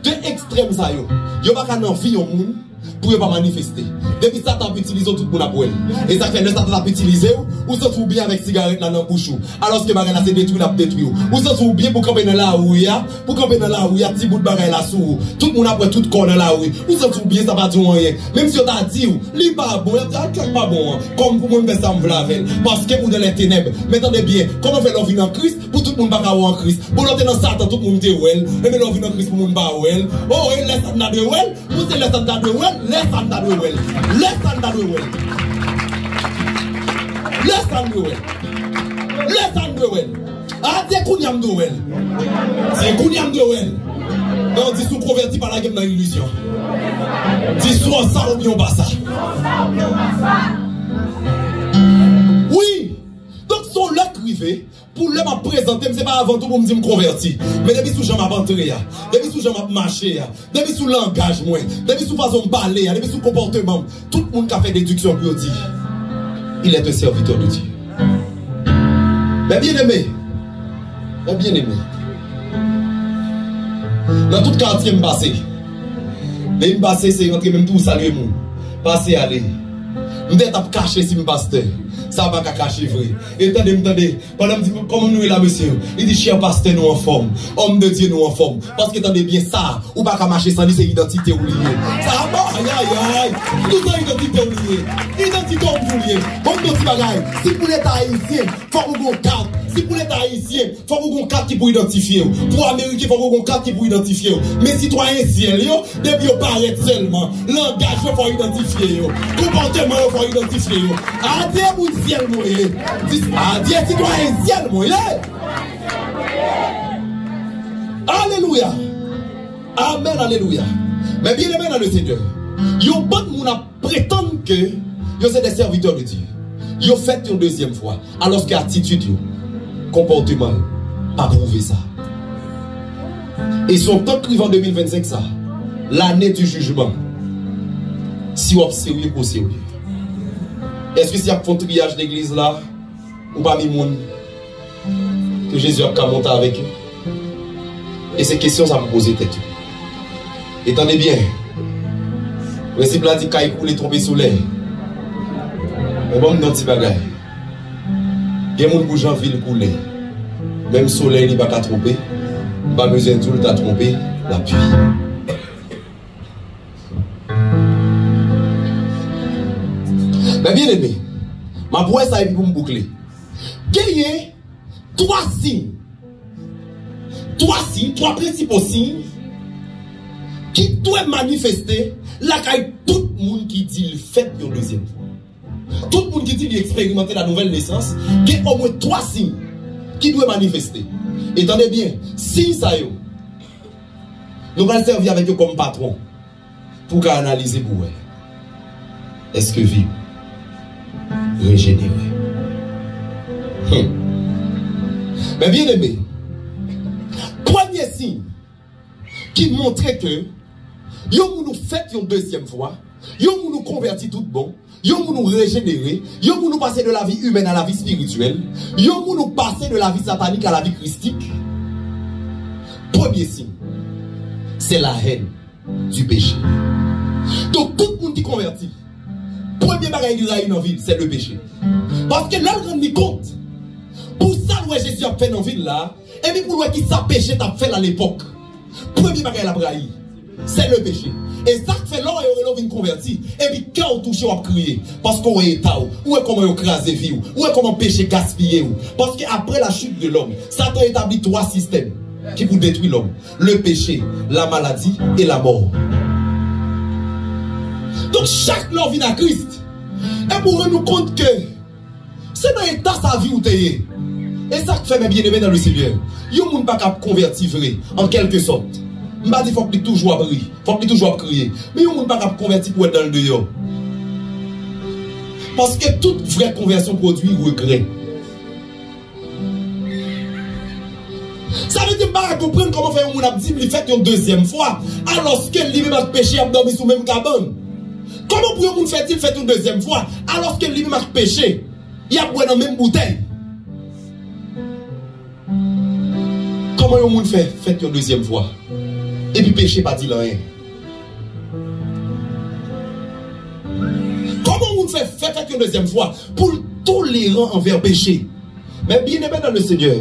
deux extrêmes ça yo. Yo pas qu'à envie au monde pour ne pas manifester. Depuis ça, tu utilisé tout le monde pour elle. Et ça fait que ça t'a utilisé ou se trouve bien avec cigarette dans la bouche. Alors que bagage c'est détruit, la détruit. Ou se trouve bien pour camper dans la rue, pour camper dans la rue, il y a petit bout de bagage là sous. Tout le monde après tout corps dans la rue. Ou se trouve bien, ça va dire rien. Même si on t'a dit, li pas bon, il pas bon. Comme pour moi, ça me laver. Parce que vous dans les ténèbres. Mais attendez bien, comment fait l'envie en Christ pour tout le monde pas en Christ. Pour l'autre dans Satan, tout le monde est well. Et mais l'envie en Christ pour le monde pas well. Oh, et laisse ça de well. Vous c'est laisse ça de well. Laisse ça de well. Laisse ça de well. Laisse ça de well. Laisse ça de well. Ah, dis Kouniam Noël. C'est Kouniam Noël. Non, dis sous converti par la game dans l'illusion. Dis sous ça ou bien pas ça. Oui. Donc, son là privé, pour le m'a présenter, c'est pas avant tout pour me dire me convertir. Mais depuis sous j'en m'aventure, depuis sous j'en m'a marché, depuis sous langage, moi, depuis sous façon de parler, depuis sous comportement, tout le monde qui a fait déduction pour dire, il est un serviteur de Dieu. Mais bien aimé, dans tout quartier me passer, mais me passer c'est rentrer même tout saluer mon, passer aller. M'dè t'a caché si m'pasteur. Ça va pas cacher vrai. Et attendez, pendant me dit comment nous est là monsieur. Il dit cher pasteur nous en forme. Homme de Dieu nous en forme. Parce que attendez bien ça, ou pas qu'à marcher sans lui c'est identité oubliée. Ça va aïe. Tout ça identité oubliée. Identité oubliée. Comme d'autres bagaille. Si pour l'État haïtien, faut qu'on carte. Si pour l'État haïtien, faut qu'on carte qui pour identifier. Pour Américain, faut qu'on carte qui pour identifier. Mais citoyens ciel yo, depuis yo paraît seulement. Langage faut identifier yo. Comportement faut identifier yo. Adieu pour ciel moyen. Adieu citoyen ciel moyen. Alléluia. Amen, alléluia. Mais bien aimé dans le Seigneur. Yo bon moun a prétendre que yo c'est des serviteurs de Dieu. Yo fait une deuxième fois. Alors que attitude yo, comportement, pas prouvé ça. Et son temps qui va en 2025 ça, l'année du jugement. Si vous êtes sérieux ou sérieux. Est-ce que si vous faites un triage d'église là, ou pas mi moun que Jésus a monté avec eux? Et ces questions ça me pose tête. Et attendez bien. Le principe là dit qu'il coule tromper soleil. Mais bon, dans petit bagage. Il y a des gens qui ont ville couler. Même soleil, il ne va pas tromper. Pas besoin de tout le temps tromper la pluie. Mais bien aimé, ma boue ça est pour me boucler. Gagnez trois signes. Trois principaux signes qui doivent manifester la caille tout le monde qui dit le fait pour deuxième fois. Tout le monde qui dit d'expérimenter la nouvelle naissance, il y a au moins trois signes qui doivent manifester. Et attendez bien, si ça y est, nous allons servir avec eux comme patron pour analyser pour eux. Est-ce que vie régénérée? Mais bien aimé, premier signe qui montrait que yo nous fait une deuxième fois, yo nous convertit tout bon, yo nous régénérer, yo nous passer de la vie humaine à la vie spirituelle, yo nous passer de la vie satanique à la vie christique. Premier signe, c'est la haine du péché. Donc tout le monde qui convertit, premier bagage qui a dans la ville, c'est le péché. Parce que là, on rend compte, pour ça, Jésus a fait dans la ville là, et puis pour qui ça péché t'a fait à l'époque. Premier bagage la braille, c'est le péché. Et ça fait l'or et on vient convertir. Et puis quand on touche, on va crier. Parce qu'on est état, ou est comment on crase vie, ou est comment péché gaspiller. Parce qu'après la chute de l'homme, Satan établit trois systèmes qui vous détruisent l'homme. Le péché, la maladie et la mort. Donc chaque l'homme vient à Christ. Et pour nous compte que c'est dans l'état sa vie où tu es. Et ça fait mes bien-aimés dans le Seigneur. Il n'y a pas qu'à convertir vrai, en quelque sorte. Je ne dis pas qu'il faut qu'il toujours briller, il faut qu'il toujours crier. Mais il n'y a pas qu'à convertir pour être dans le dehors. Parce que toute vraie conversion produit regret. Ça veut dire pas comprendre comment faire un monde dit il fait une deuxième fois alors que lui-même a péché a dormi sous même cabane. Comment pour un monde fait-il fait une deuxième fois alors que lui-même a péché il a boit dans la même bouteille? Comment un monde fait une deuxième fois et puis péché pas dit rien? Comment on monde fait une deuxième fois pour tolérant envers péché? Mais bien aimé dans le Seigneur.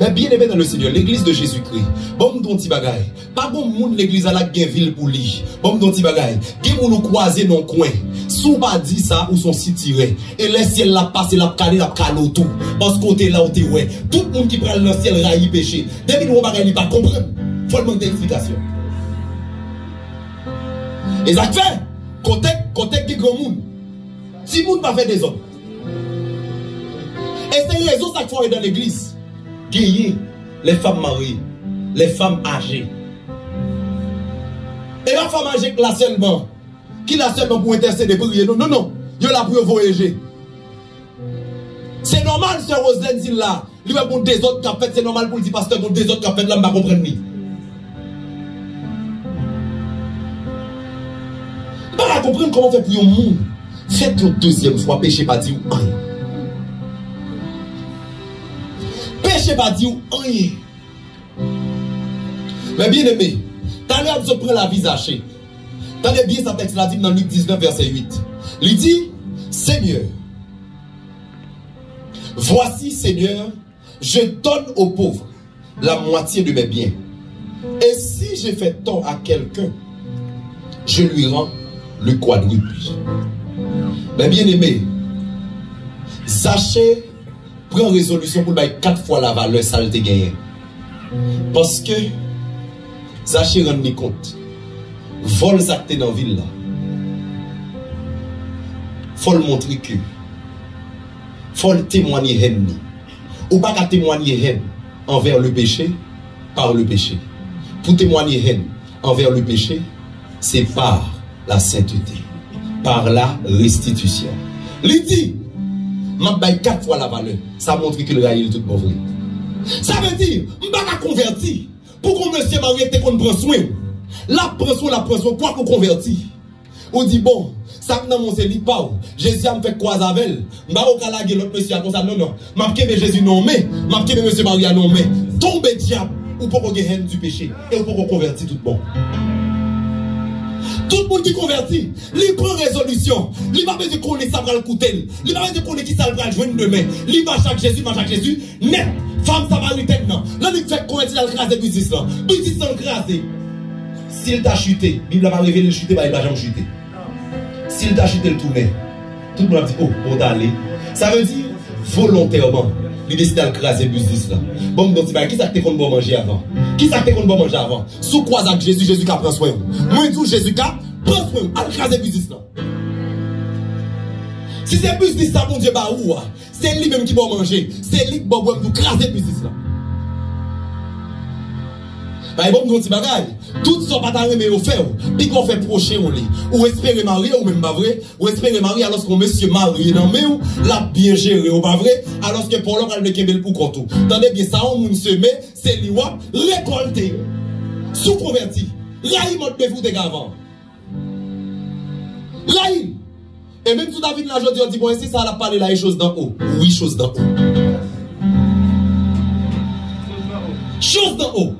Mais bien aimé dans le Seigneur, l'église de Jésus-Christ. Bon, mon petit bagaille. Pas bon monde l'église à la ville pour lui. Bon, mon petit bagaille. Qui nous croiser dans le coin. Sous pas dit ça ou son si tiré. Et le ciel la passe, la calé, la calo tout. Parce que côté là où t'es ouais. Tout le monde qui prend le ciel raï péché. Depuis nous, on va pas comprendre. Faut le manque d'explication. Et ça fait. Côté qui grand monde. Si monde pas fait des autres. Et c'est les autres qui font dans l'église. gagner les femmes mariées, les femmes âgées. Et la femme âgée là seulement, qui là seulement pour intercéder, pour prier. Non, non, non. Il y a là pour voyager. C'est normal, Sœur Roselyne, dit là. Il y a bon des autres qui ont fait, c'est normal pour le dire, pasteur, bon des autres qui ont fait, là, je ne vais pas comprendre. Je ne vais pas comprendre comment faire pour un monde. Faites une deuxième fois, péché pas dit ou rien. Péché pas dit ou rien. Mais bien aimé, t'as l'air de prendre la vie hachée. T'as bien sa texte là dit dans Luc 19, verset 8. Il dit, Seigneur, voici, Seigneur, je donne aux pauvres la moitié de mes biens. Et si j'ai fait tort à quelqu'un, je lui rends le quadruple. Mais bien aimé, Zachée prend résolution pour bailler 4 fois la valeur ça le gagné. Parce que Zachée rend compte. Vol acté dans la ville là. Faut le montrer que. Faut le témoigner haine. Ou pas qu'à témoigner haine envers le péché par le péché. Pour témoigner haine envers le péché, c'est par la sainteté, par la restitution. Il dit, m'a baille 4 fois la valeur. Ça montre que le rail est tout bon vrai. Ça veut dire, m'a pas converti. Pour qu'on monsieur marié te qu'on prend soin. La pression, quoi qu'on convertit. On dit bon, ça dans mon sélie pas. Jésus a me fait croiser avec elle. M'a au calage l'autre monsieur comme ça non non. M'a que Jésus nommé, m'a que monsieur Maria nommé. Tombe diable ou pas qu'on haine du péché et ou pas qu'on convertit tout bon. Tout le monde qui convertit, il prend résolution. Il va besoin qu'on ait ça va le coûter. Il va besoin qu'on ait qui ça va le joindre demain. Il va chaque Jésus, net. Femme samaritaine non. Là il fait convertir dans le crasé business là. Business dans le crasé. S'il t'a chuté, la Bible n'a pas révélé le chuté, il va jamais chuter. S'il t'a chuté le tourner, tout le monde a dit, oh, on t'a allé. Ça veut dire, volontairement, il décide d'écraser le business là. Bon, donc, qui ça que tu bon manger avant? Qui ça que tu bon manger avant? Sous quoi avec Jésus, Jésus qui prend soin. Moi, tout Jésus qui prend soin, à écraser le business là. Si c'est le business là, mon Dieu, bah où? C'est lui-même qui va manger. C'est lui qui va boire pour écraser le business là. Bah, bon, nous, tout ça pas t'arriver au faire, puis qu'on fait procher au lit, ou espérer marier, ou même pas vrai, ou espérer marier alors qu'on monsieur marié dans mais ou l'a bien géré, ou pas vrai, alors que pour l'homme, elle ne kebel pour compte. Tandis bien ça, on se met, c'est l'iwap, récolté, sous converti, raï mode de vous des avant. Raï. Et même sous David là, je dis, bon, si ça a parlé là, les choses d'en haut. Oui, choses d'en haut. Choses d'en haut.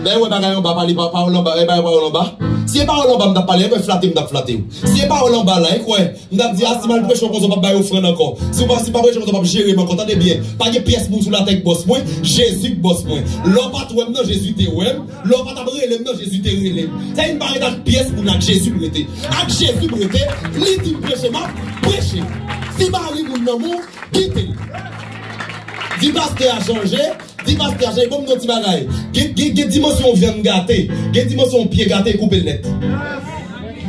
Ben ouais, bagaille on va parler parole en bas, parole en bas. Si parole en bas, m'ta parler, ben flatter, m'ta flatter. Si parole en bas là, quoi, m'ta dit ah si mal prêche on va pas offrande encore. Si pas prêche on va pas gérer encore, attendez bien. Pas de pièce pour sous la tête boss moi, Jésus boss moi. L'homme pas toi non Jésus te ouais, l'homme pas t'abrele non Jésus te relève. Ça une barre de pièce pour la Jésus prêter. Avec Jésus prêter, lui dit prêcher ma prêcher. Si Marie mon amour, quittez. Dit pasteur a changé. Dis pasteur, j'ai bon petit bagaille. Quelle dimension viande gâtée, quelle dimension pied gâté, couper net.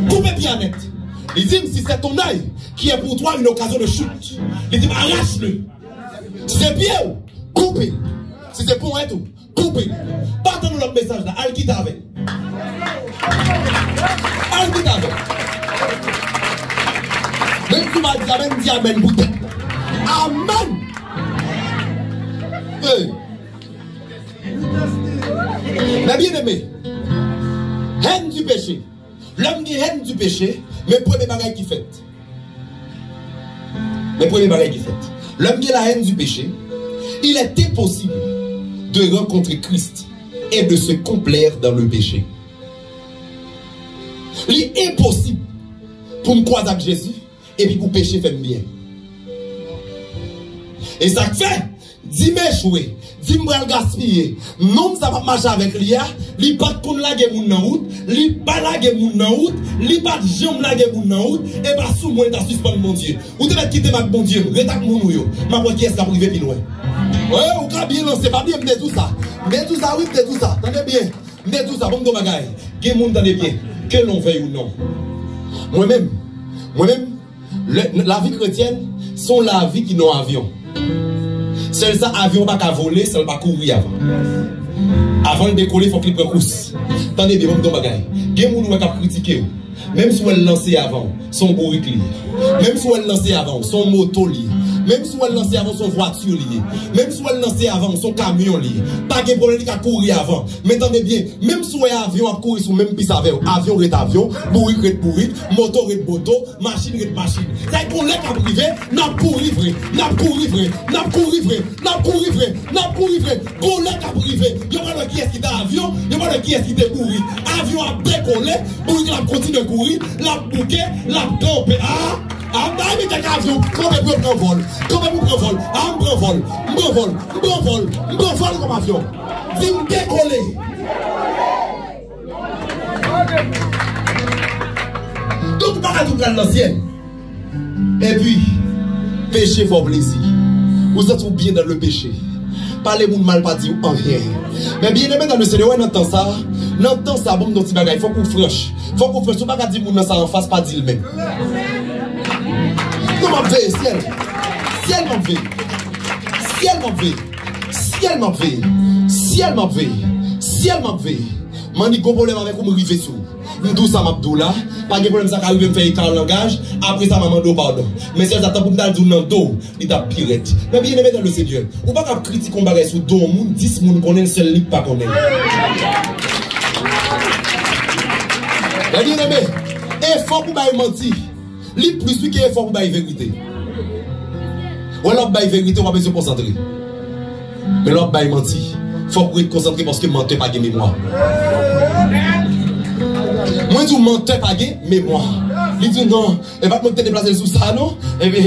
Couper pied net. Il dit si c'est ton œil qui est pour toi une occasion de chute, il dit arrache-le. Si c'est pied, coupez. Si c'est pour un tout, coupez. Partons notre message là, al quitte avec. Al quitte avec. Même si tu m'as dit amen, dis amen, bouteille. Amen. Hey. Mais bien aimé, haine du péché. L'homme qui haine du péché, mais premier bagage qui fait. L'homme qui a la haine du péché, il est impossible de rencontrer Christ et de se complaire dans le péché. Il est impossible pour me croiser avec Jésus et puis pour pécher faire bien. Et ça fait, dis m'échouer. Dis-moi le gaspiller. Non, ça va marcher avec l'IA. Li pas de laguer moun nan route. Li pas laguer moun nan route. Li pas de jambe laguer moun nan route. Et pas sous moi, t'as suspendre mon Dieu. Ou devez quitter ma bon Dieu. Rétac moun yo. Ma voix qui est-ce qu'a privé plus loin. Ouais, ou qu'a bien lancé. Pas bien, m'dé tout ça. M'dé tout ça, oui, m'dé tout ça. T'entendez bien. M'dé tout ça. Bon, do bagay. Gen moun t'entendez bien. Que l'on veuille ou non. Moi-même, la vie chrétienne, sont la vie qui n'ont avion. Seul ça, avion pas qu'à voler, seul pas courir avant. Avant de décoller, il faut qu'il prenne course. Attendez bien, mon bagage. Il y a des gens qui ont critiqué. Même si elle lancé avant, son bourrique lié. Même si elle lancé avant, son moto lié. Même si elle lancé avant, son voiture lié. Même si elle lancé avant, son camion lié. Pas de problème qui a couru avant. Mais attendez bien, même si un avion a couru sur même piste avec avion est avion, bourrique est bourrique, moto est moto, machine est machine. C'est qu'on l'a qu'à privé, n'a couru vrai, n'a couru vrai, n'a couru vrai, n'a couru vrai, n'a couru vrai. Qu'on l'a qu'à privé, il y a pas de qui est-ce qui est avion, il y a pas de qui est-ce qui est bourrique. Avion a décollé, bourrique la continue de courir, la bouquet, la pompe. Ah, mais t'as qu'à avion, quand même vous prend vol, quand même vous prend vol, ah, me prend vol comme avion. Si vous décollez. Donc, pas à tout prendre l'ancienne. Et puis, péché pour plaisir. Vous êtes bien dans le péché. Parlez vous mal pas dire en rien. Mais bien aimé dans le Seigneur, on entend ça. N'entend ça, bon, dans petit bagage, il faut qu'on franche. Faut qu'on franche, pas qu'à dire moun ça en face, pas dire le même. Comment veille, ciel? Ciel m'en veille. Ciel m'en veille. Ciel m'en veille. Ciel m'en veille. Ciel m'en veille. Mani go problème avec où me rive sous. Nous ça m'abdou là, pas de problème ça arrive me faire écart langage, après ça maman do pardon. Mais si j'attends pour me dire dans dos, il t'a pirate. Mais bien aimé dans le Seigneur. Ou pas qu'à critiquer on bagage sous dos moun, 10 moun connaît seul lit pas connaît. Mais bien aimé, effort pour bailler mentir. Li plus que effort pour bailler vérité. Ou alors bailler vérité, on va besoin de se concentrer. Mais l'autre bailler mentir, faut pour être concentré parce que menteur pas de mémoire. Moi, je mentais pas de mémoire. Il dit non, et va te déplacer sous ça, non? Et puis,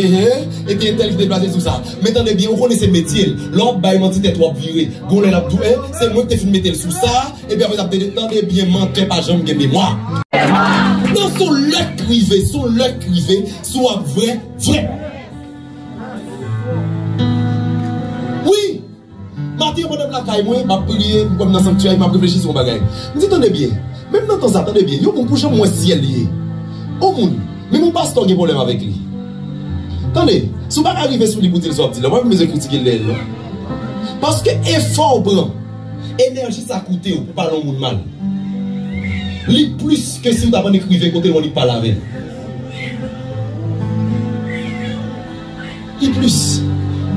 tel qui déplacer sous ça. Mais attendez bien, on connaît ces métiers. L'autre baille mentir tête trop viré. Gonne la tout, c'est moi qui te mettre sous ça. Et puis après, attendez bien, menteur pas jamais de mémoire. Non, son le crivé, soit vrai. Oui, Martin, madame la caille, moi, m'a prié, comme dans le sanctuaire, m'a réfléchi sur mon bagage. Je dis, attendez bien, même dans temps, attendez bien, yo, mon couche, moi, ciel lié. Au monde, mais mon pasteur a un problème avec lui. Attendez, si vous ne pouvez pas arriver sur lui pour dire ça, moi, je vais critiquer l'aile. Parce que effort prend, énergie, ça coûte pour parler au monde mal. Li plus que si vous avez écrit côté on n'y parle avec. Li plus.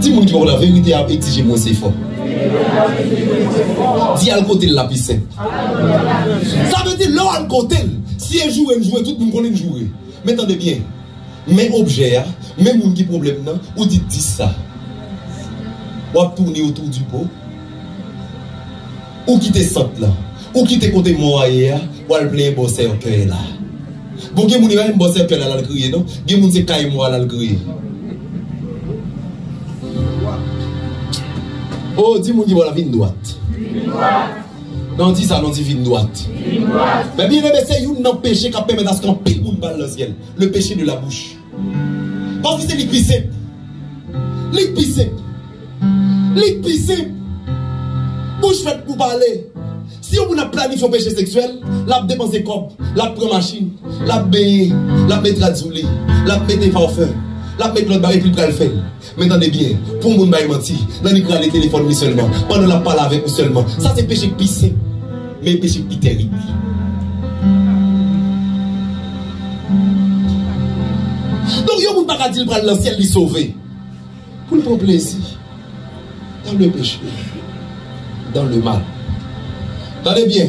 Dis-moi qui la vérité a exigé moins c'est fort. Dis à côté de la piscine. Ça veut dire là à côté. Si elle joue, tout le monde connaît jouer. Mais attendez bien. Même objet, même monde qui problème non, ou dit ça. Ou tourner autour du pot. Ou qui te sente là. Ou qui te côté moyen, ou al plein bosser au cœur là. Bon, gen moun yon bosser au cœur là, la crier non? Gen moun se kay moi là, le crier. Oh, dis moun qui la vine droite. Non, dis ça, non, dis vine droite. Mais bien aimé, c'est un péché qui permet d'ascan pile moun balle dans le ciel. Le péché de la bouche. Parce que c'est l'épicé. L'épicé. L'épicé. Bouche faite pour parler. Si on a planifié un péché sexuel, la dépenser comme, la prend machine, la baigner, la mettre à zouler, la mettre parfum, la mettre l'autre baril puis le faire. Mais attendez bien, pour mon bail menti, dans les téléphones seulement, pendant la parle avec vous seulement. Ça c'est péché pissé, mais péché plus terrible. Donc yo moun pas dire prendre l'ancien lui sauver. Pour le prendre plaisir. Dans le péché, dans le mal. Attendez bien,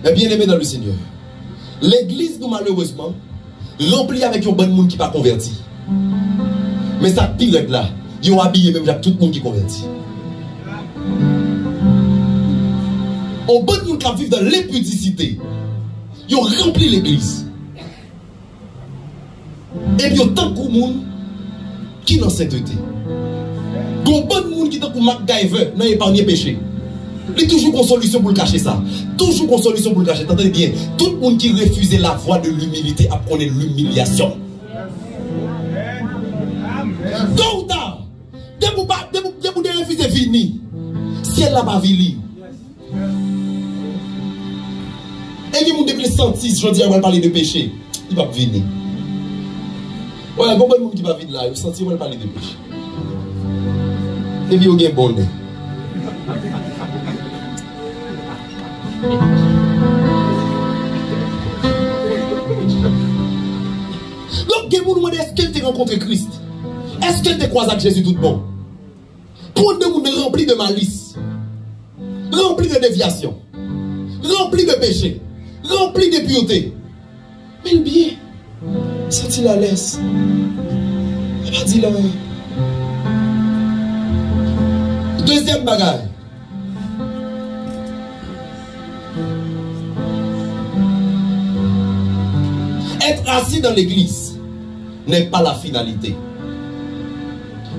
mais bien aimé dans le Seigneur. L'église, nous malheureusement, remplie avec un bon monde qui n'est pas converti. Mais ça pire là, ils ont habillé même tout le monde qui est converti. Un bon monde qui vit dans l'impudicité, ils ont rempli l'église. Et puis, il y a tant de monde qui dans sainteté. Il y a un bon monde qui est dans MacGyver, dans l'épargne péché. Il y a toujours une solution pour le cacher ça. Toujours une solution pour le cacher. Attendez bien. Tout le monde qui refuse la voie de l'humilité apprenait l'humiliation. Tôt ou tard, dès que vous refusez venir, si elle n'a pas vili. Et les gens qui sentent, je dis, on va parler de péché. Il va venir. Ouais, il y a beaucoup de gens qui va venir là, ils sentent, on va parler de péché. Et puis, il y a un bon nez. Donc, il y a des gens qui est-ce qu'elle t'a rencontré Christ? Est-ce qu'elle t'a croisé avec Jésus tout bon? Pour des gens remplis de malice, remplis de déviation, remplis de péché, remplis de pureté. Mais le bien, c'est-il à l'aise? Il va dire là. Deuxième bagage. Être assis dans l'église n'est pas la finalité.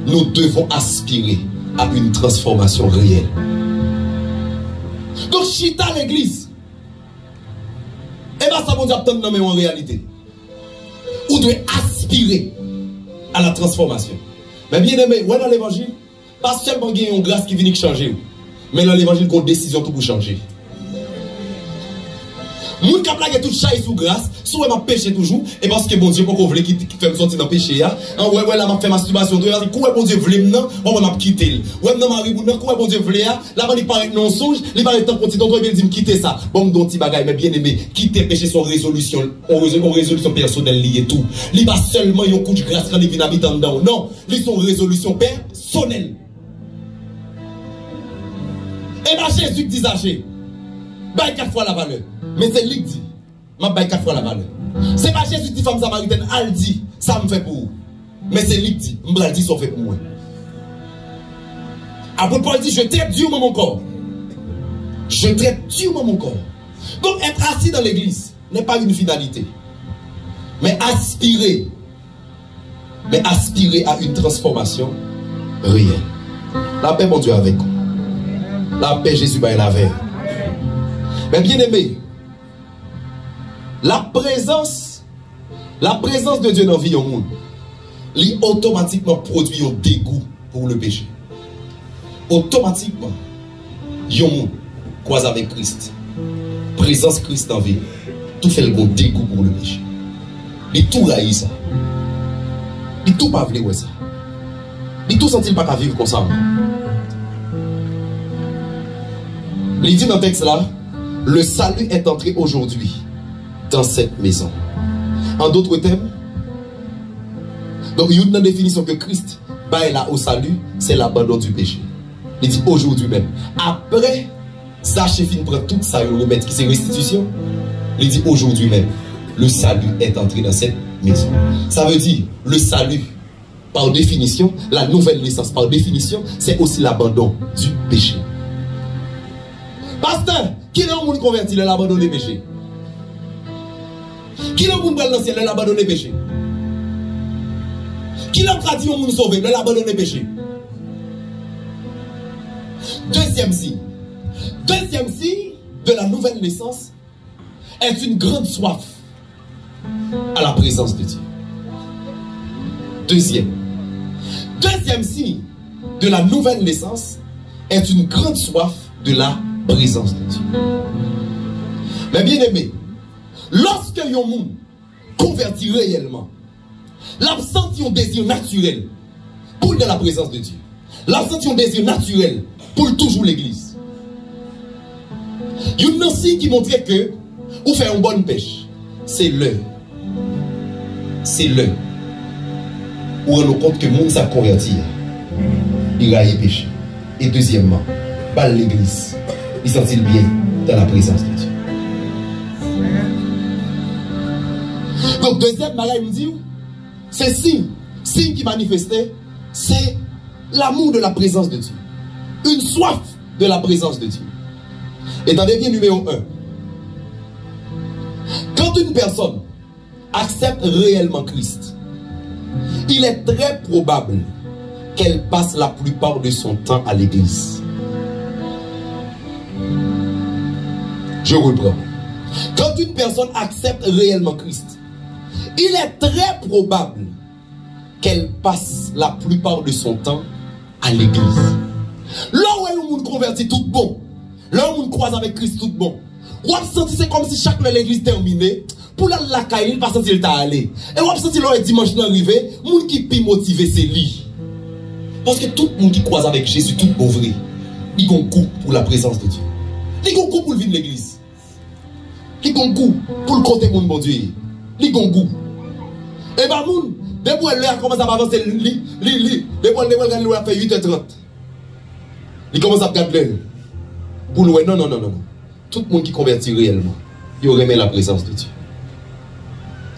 Nous devons aspirer à une transformation réelle. Donc, chita l'église. Et bien, ça va nous attendre en réalité. Vous devez aspirer à la transformation. Mais bien aimé, dans l'évangile, pas seulement il y a une grâce qui vient changer, mais dans l'évangile, il y a une décision pour changer. Moun kap la tout chay sous grâce, sous m'a péché toujours, et parce que bon Dieu, pour qu'on voulait qui fait me sortir dans le péché, ouais, là m'a fait masturbation, quoi bon Dieu voulait maintenant, on m'a quitté. Ouais, non, Marie, quoi bon Dieu voulait, là, il paraît non songe, il paraît tant petit, donc il dit me quitter ça. Bon, donc, petit bagay, mais bien aimé, quitter péché son résolution, on résolution personnelle liée tout. Il pas seulement un coup de grâce quand il vient habiter dedans, non, il son résolution personnelle. Et bien, Jésus dit ça, baille 4 fois la valeur. Mais c'est lui qui dit, je baille 4 fois la valeur. C'est pas Jésus qui dit, femme samaritaine, elle dit, ça me fait pour vous. Mais c'est lui qui dit, je me dit, ça fait pour moi. Apôtre Paul dit, je traite durement mon corps. Je traite durement mon corps. Donc être assis dans l'église n'est pas une finalité. Mais aspirer à une transformation réelle. La paix, mon Dieu, avec vous. La paix, Jésus, est la veille. Mais bien aimé, la présence de Dieu dans la vie du monde, il automatiquement produit un dégoût pour le péché. Automatiquement, il y a un monde croise avec Christ. Présence Christ en vie, tout fait le bon dégoût pour le péché. Il tout raït ça. Il tout pas voulu ça. Il tout senti pas qu'à vivre comme ça. Il dit dans le texte là, le salut est entré aujourd'hui dans cette maison. En d'autres termes, donc il y a une définition que Christ est là au salut, c'est l'abandon du péché. Il dit aujourd'hui même. Après, Zachifine prend tout ça, il remet qui c'est restitution. Il dit aujourd'hui même, le salut est entré dans cette maison. Ça veut dire, le salut, par définition, la nouvelle naissance, par définition, c'est aussi l'abandon du péché. Pasteur, qui est le monde converti, l'abandon des péchés? Qui est le monde dans le ciel, l'abandon des péchés? Qui est le tradition monde sauvé, l'abandon des péchés? Deuxième signe de la nouvelle naissance est une grande soif à la présence de Dieu. Deuxième signe de la nouvelle naissance est une grande soif de la présence de Dieu. Mais bien aimé, lorsque un monde convertit réellement, l'absence d'un désir naturel pour de la présence de Dieu, l'absence d'un désir naturel pour toujours l'église. Il y a un signe qui montrait que vous faites une bonne pêche. C'est l'heure. C'est l'heure. Où on nous compte que le monde s'est converti. Il a péché. Et deuxièmement, par l'église. Il sentit bien dans la présence de Dieu. Donc, deuxième bagage, il me dit, c'est signe qui manifestait, c'est l'amour de la présence de Dieu. Une soif de la présence de Dieu. Et dans les biens numéro 1, quand une personne accepte réellement Christ, il est très probable qu'elle passe la plupart de son temps à l'église. Je reprends. Quand une personne accepte réellement Christ, il est très probable qu'elle passe la plupart de son temps à l'église. Là où le monde convertit tout bon, là où le monde croise avec Christ tout bon, on a senti c'est comme si chaque l'église terminée, pour la caille, il pas senti le temps aller. Et on a senti le dimanche arrivé, le monde qui est motivé c'est lui. Parce que tout le monde qui croise avec Jésus, tout le vrai, il a un goût pour la présence de Dieu. Il a un goût pour le vivre de l'église. Il a un goût pour le côté de mon Dieu. Il a un goût. Et bien, depuis qu'elle commence à avancer, depuis qu'elle a fait 8h30, il commence à regarder l'heure. Pour louer, non. Tout le monde qui convertit réellement, il remet la présence de Dieu.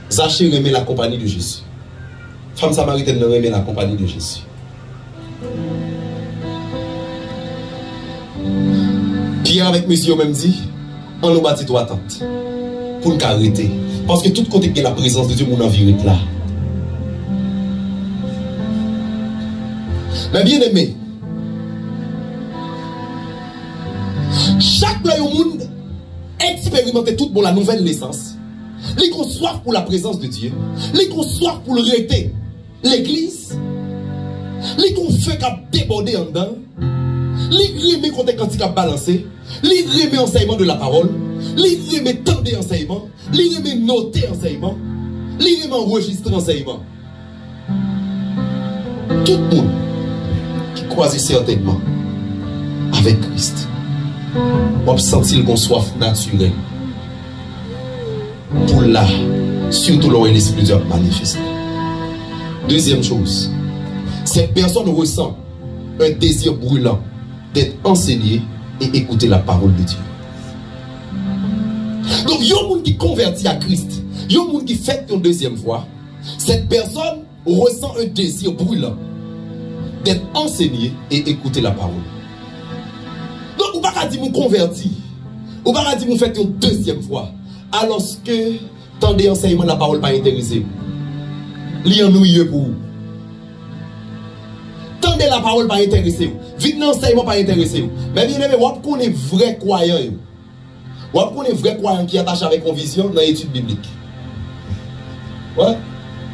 Zachée remet la compagnie de Jésus. Femme samaritaine remet la compagnie de Jésus. Pierre avec monsieur même dit, on nous bâtit trois tentes pour nous arrêter. Parce que tout côté que la présence de Dieu, mon environ là. Mais bien aimé, chaque monde expérimente tout pour la nouvelle naissance. Les qu'on soif pour la présence de Dieu. Les qu'on soif pour le rester. L'église. Les qu'on fait qu'à déborder en dedans. Les remet quand il a balancé. Les remet enseignement de la parole. Les remet tendre enseignement. Les remet noter enseignement. Les remet enregistrer enseignement. Tout le monde qui croise certainement avec Christ. On sentir qu'on soif naturel. Pour là, surtout là où l'Esprit de Dieu manifeste. Deuxième chose, cette personne ressent un désir brûlant d'être enseigné et écouter la parole de Dieu. Donc, il y a un monde qui convertit à Christ, il y a un monde qui fait une deuxième fois. Cette personne ressent un désir brûlant d'être enseigné et écouter la parole. Donc, on ne va pas dire qu'on convertit, on ne va pas dire qu'on fait une deuxième fois. Alors que tant d'enseignements la parole pas intéressé. Li ennuyeux pour vous. Tant de la parole pas intéressé. Vite l'enseignement pas intéressé. Mais bien aimé, vous connaissez vrai croyant. Vous connaissez vrai croyant qui attache avec conviction dans l'étude biblique. Ouais.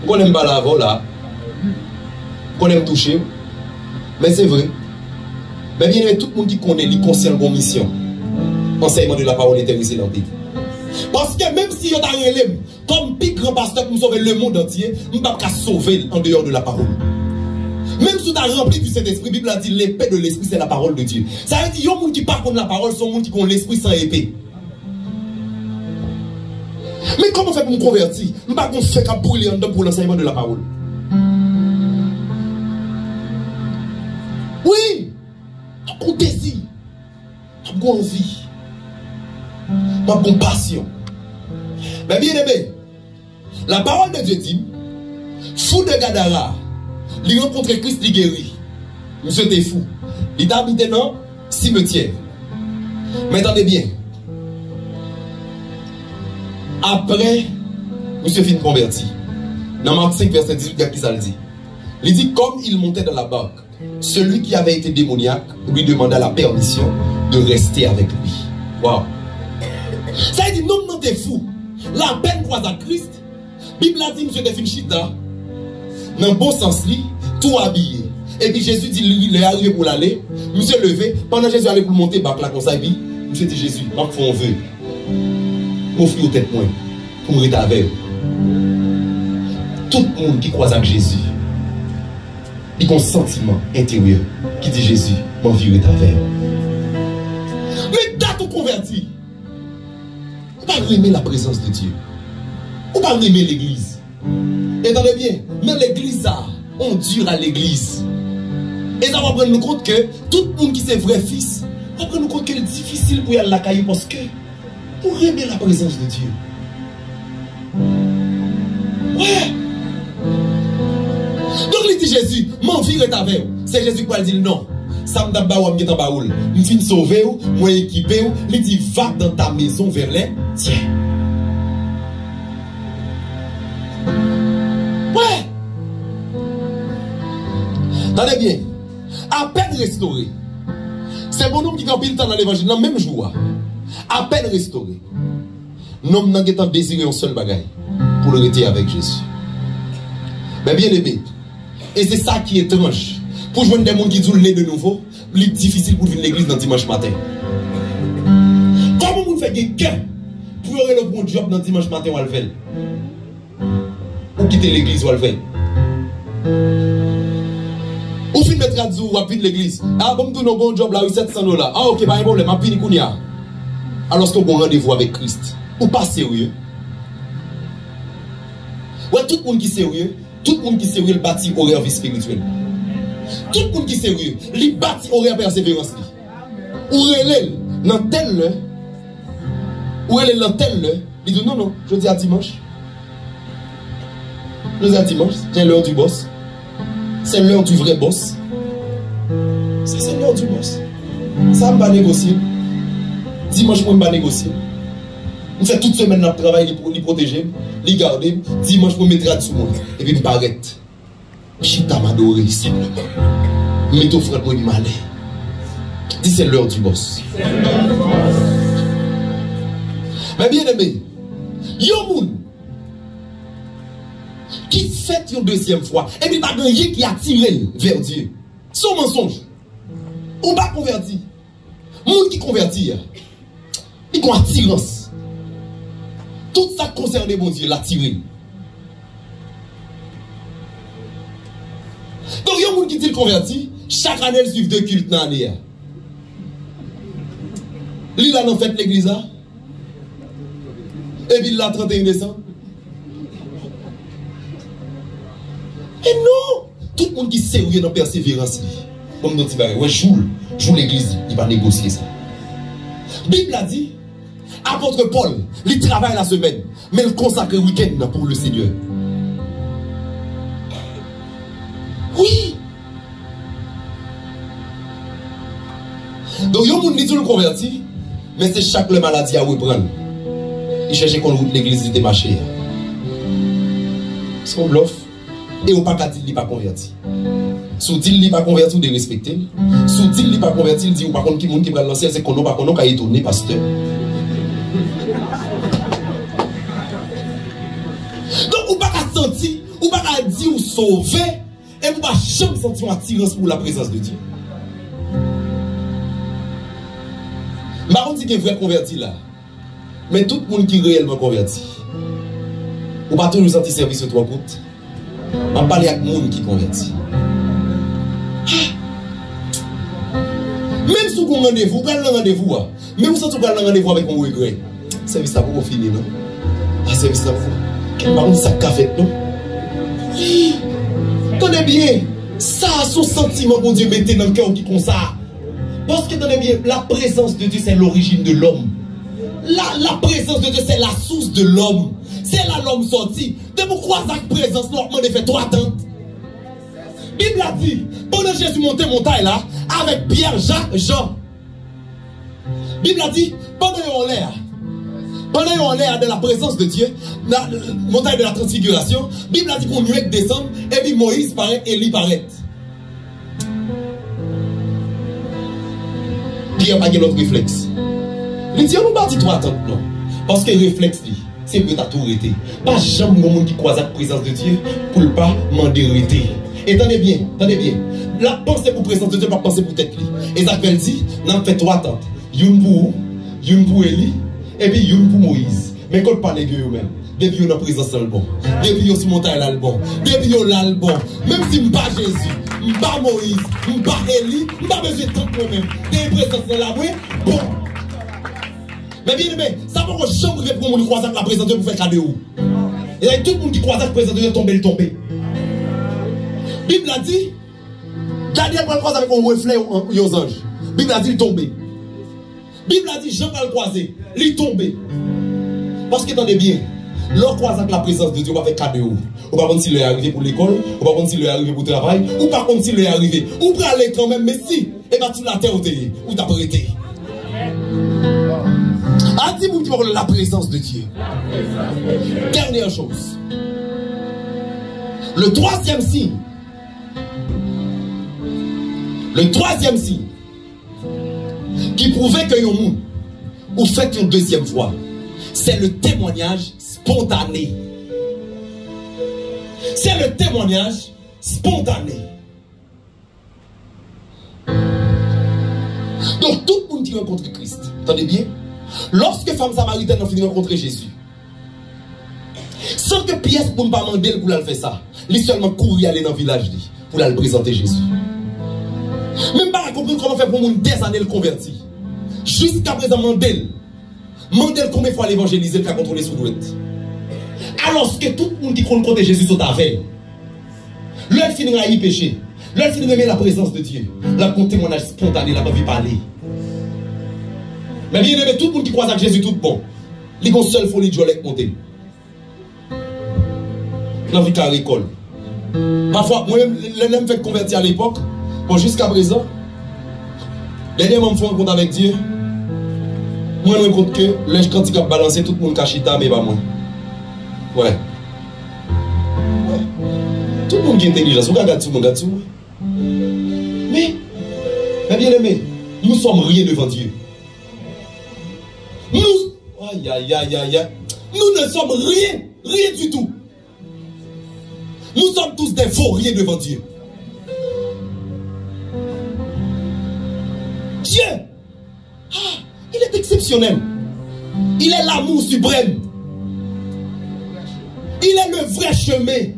Vous connaissez pas la voix là. Vous connaissez toucher. Mais c'est vrai. Mais bien aimé, tout le monde qui connaît, il conscient de mission. Enseignement de la parole intéressé dans le pays. Parce que même si vous avez comme plus grand pasteur pour sauver le monde entier, nous ne pouvons pas sauver en dehors de la parole. Même si vous avez rempli du Saint-Esprit, la Bible a dit l'épée de l'Esprit, c'est la parole de Dieu. Ça veut dire qu'il y a des gens qui parlent contre la parole, sont des gens qui ont l'Esprit sans épée. Mais comment on fait pour nous convertir? Nous ne pouvons pas faire qu'à brûler en dedans pour l'enseignement de la parole. Oui, on désire, on envie. Ma compassion. Mais bien aimé, la parole de Dieu dit, fou de Gadara, il rencontre Christ, il guérit. Monsieur t'es fou. Il habite dans cimetière. Mais attendez bien. Après, monsieur fin converti. Dans Marc 5, verset 18, il y a qui ça le dit. Il dit, comme il montait dans la barque, celui qui avait été démoniaque lui demanda la permission de rester avec lui. Waouh. Ça veut dire, non, t'es fou. La peine croise à Christ. Bible a dit, monsieur Defin Chita, dans le bon sens, tout habillé. Et puis Jésus dit, il est arrivé pour l'aller. Monsieur levé. Pendant Jésus allait pour monter, bac là, comme ça, monsieur dit, Jésus, moi, faut on veut. M'offrir aux têtes moins. Pour me rester avec. Tout le monde qui croise avec Jésus, il a un sentiment intérieur qui dit, Jésus, mon vie est avec. Mais t'as tout converti. Ou pas aimer la présence de Dieu. Ou pas aimer l'église. Et attendez bien, dans l'église, on dure à l'église. Et ça va prendre compte que tout le monde qui est vrai fils, va prendre compte que c'est difficile pour y aller à la caille parce que pour aimer la présence de Dieu. Ouais. Donc il dit Jésus, mon vie est avec vous. C'est Jésus qui dit non. Ça me d'abord ou m'est en baoul. Je suis sauvé ou, moi équipé ou. Il dit va dans ta maison vers les tiens. Ouais. Attendez bien. À peine restauré. C'est mon homme qui a pile temps dans l'évangile, dans le même jour. À peine restauré. L'homme n'a pas désiré un seul bagaille pour le rester avec Jésus. Mais bien aimé. Et c'est ça qui est étrange. Pour joindre des gens qui disent le lait de nouveau, c'est difficile pour venir à l'église dans dimanche matin. Comment vous faites quelqu'un pour avoir le bon job dans dimanche matin ou à le faire? Ou quitter l'église ou à le faire? Ou fin mettra du ou appuie de l'église. Ah, bon, tout nos bon job là, 700 $. Ah, ok, pas un problème, appuie Kounia. Alors qu'on a un rendez-vous avec Christ. Ou pas sérieux. Ouais, tout le monde qui est sérieux, le bâti horaire vie spirituelle. Tout le monde qui est sérieux, il bâti horaire persévérance. Ou relève dans tel, ou elle est dans tel, il dit non, je dis à dimanche. Je dis à dimanche, c'est l'heure du boss. C'est l'heure du vrai boss. Ça, c'est l'heure du boss. Ça, on va négocier. Dimanche, on va négocier. On fait toute semaine notre travail pour les protéger, les garder. Dimanche, on mettra dessus moi. Et puis, on arrête. Chita m'adorer simplement. Mettez au frère pour du malin. Dis, c'est l'heure du boss. Mais bien aimé, yon moun qui fait une deuxième fois, et puis pas gagné qui a tiré vers Dieu. Son mensonge. Ou pas converti. Moun qui convertit, il a attirance. Tout ça concerne bon Dieu, l'a tiré. Donc, il y a un monde qui dit converti, chaque année, il suit 2 cultes dans l'année. Il a en fait l'église. Et puis, il a 31 décembre. Et non! Tout le monde qui est sérieux dans la persévérance, comme nous disons, ouais, joue l'église, il va négocier ça. La Bible a dit, apôtre Paul, il travaille la semaine, mais il consacre le week-end pour le Seigneur. Oui! Donc, il y a un monde qui dit le converti, mais c'est chaque maladie à reprendre. Il cherche qu'on route l'église de marché. Son bluff. Et on pas qu'à dire qu'il n'est pas converti. Si on dit qu'il n'est pas converti, on doit respecter. Si on dit qu'il n'est pas converti, on dit ou par contre qui monde qui va lancer, c'est qu'on n'a pas qu'à étonner, pasteur. Donc on pas qu'à sentir, on pas qu'à dire ou sauver, et on pas jamais sentir une attirance pour la présence de Dieu. Par contre, qui est vrai converti là. Mais tout le monde qui est réellement converti, ou pas toujours sentir service de 3 gouttes. On parle avec les gens qui convertit. Même si vous avez un rendez-vous, vous avez un rendez-vous. Mais vous sentez que vous avez un rendez-vous avec un regret. Service ça pour finir, non? Ah, service ça pour. Par contre, ça qu'a fait, non? Oui. Tenez bien. Ça, son sentiment, bon Dieu, mettez dans le cœur qui comme ça. Parce que tenez bien, la présence de Dieu, c'est l'origine de l'homme. La présence de Dieu, c'est la source de l'homme. C'est là l'homme sorti. De pourquoi cette présence, normalement, il fait 3 tentes. Bible a dit, pendant Jésus montait montagne là, avec Pierre, Jacques, Jean. Bible a dit, pendant qu'on est l'air de la présence de Dieu, la montagne de la transfiguration, Bible a dit qu'on nuée descend, et puis Moïse paraît, Élie paraît. Pierre n'a pas l'autre réflexe. Il dit, on nous bâtit 3 tentes, non. Parce que le réflexe, c'est peut être tout arrêter. Pas jamais un monde qui croise la présence de Dieu pour ne pas m'en déréter. Et tenez bien, la pensée pour la présence de Dieu, pas penser pour tête. Et ça veut dire, on a fait 3 tentes. Une pour Élie, et puis une pour Moïse. Mais quand on parle de eux-mêmes, depuis on a présence dans le bon, depuis on se monte à l'album, depuis on a l'album, même si je ne suis pas Jésus, je ne suis pas Moïse, je ne suis pas Élie, je n'ai pas besoin de temps moi-même. Des présences dans la bouée, bon. Mais bien aimé, ça va que chambre pour mon croise la présence de Dieu pour faire cadeau. Et là, tout le monde qui croise la présence de Dieu tomber, il tombe. Bible a dit, Daniel va le croiser avec un reflet aux anges. Bible a dit, il tombe. Bible a dit, Jean va le croiser, il tombe. Parce que attendez bien, l'on croise avec la présence de Dieu, on va faire cadeau. Ou par contre, s'il est arrivé pour l'école, ou par contre, s'il est arrivé pour le travail, ou par contre, s'il est arrivé, ou pour aller quand même, mais si, et bien, tu l'as terre ou t'as prêté. A dit vous qui parlez de la présence de Dieu. Dernière chose. Le troisième signe. Qui prouvait que vous faites une deuxième fois. C'est le témoignage spontané. C'est le témoignage spontané. Donc tout le monde qui rencontre Christ, attendez bien, lorsque femme samaritaine a fini de rencontrer Jésus, sans que pièce pour ne pas demander pour aller faire ça, il seulement courir aller dans le village pour aller présenter Jésus. Même pas comprendre comment faire pour moun des années le convertir. Jusqu'à présent, Mandel combien de fois l'évangéliser le cas contrôler sous l'ouette. Alors que tout le monde qui compte contre Jésus saute avec. L'heure finira y pécher. L'heure finira la présence de Dieu. La compte témoignage spontané, la pas vu parler. Mais bien aimé, tout le monde qui croise avec Jésus, tout bon. Il y a une seule folie de joie avec monter. Dans vie à l'école. Parfois, moi-même, l'homme fait convertir à l'époque. Bon, jusqu'à présent, les deux me font un compte avec Dieu. Moi, je me compte que l'âge quand il a balancé, tout le monde cachita, mais pas moi. Ouais. Tout le monde qui est intelligent, vous regardez tout le monde, mais bien aimé, nous sommes rien devant Dieu. Nous, nous ne sommes rien du tout. Nous sommes tous des faux rien devant Dieu. Dieu, il est exceptionnel. Il est l'amour suprême. Il est le vrai chemin.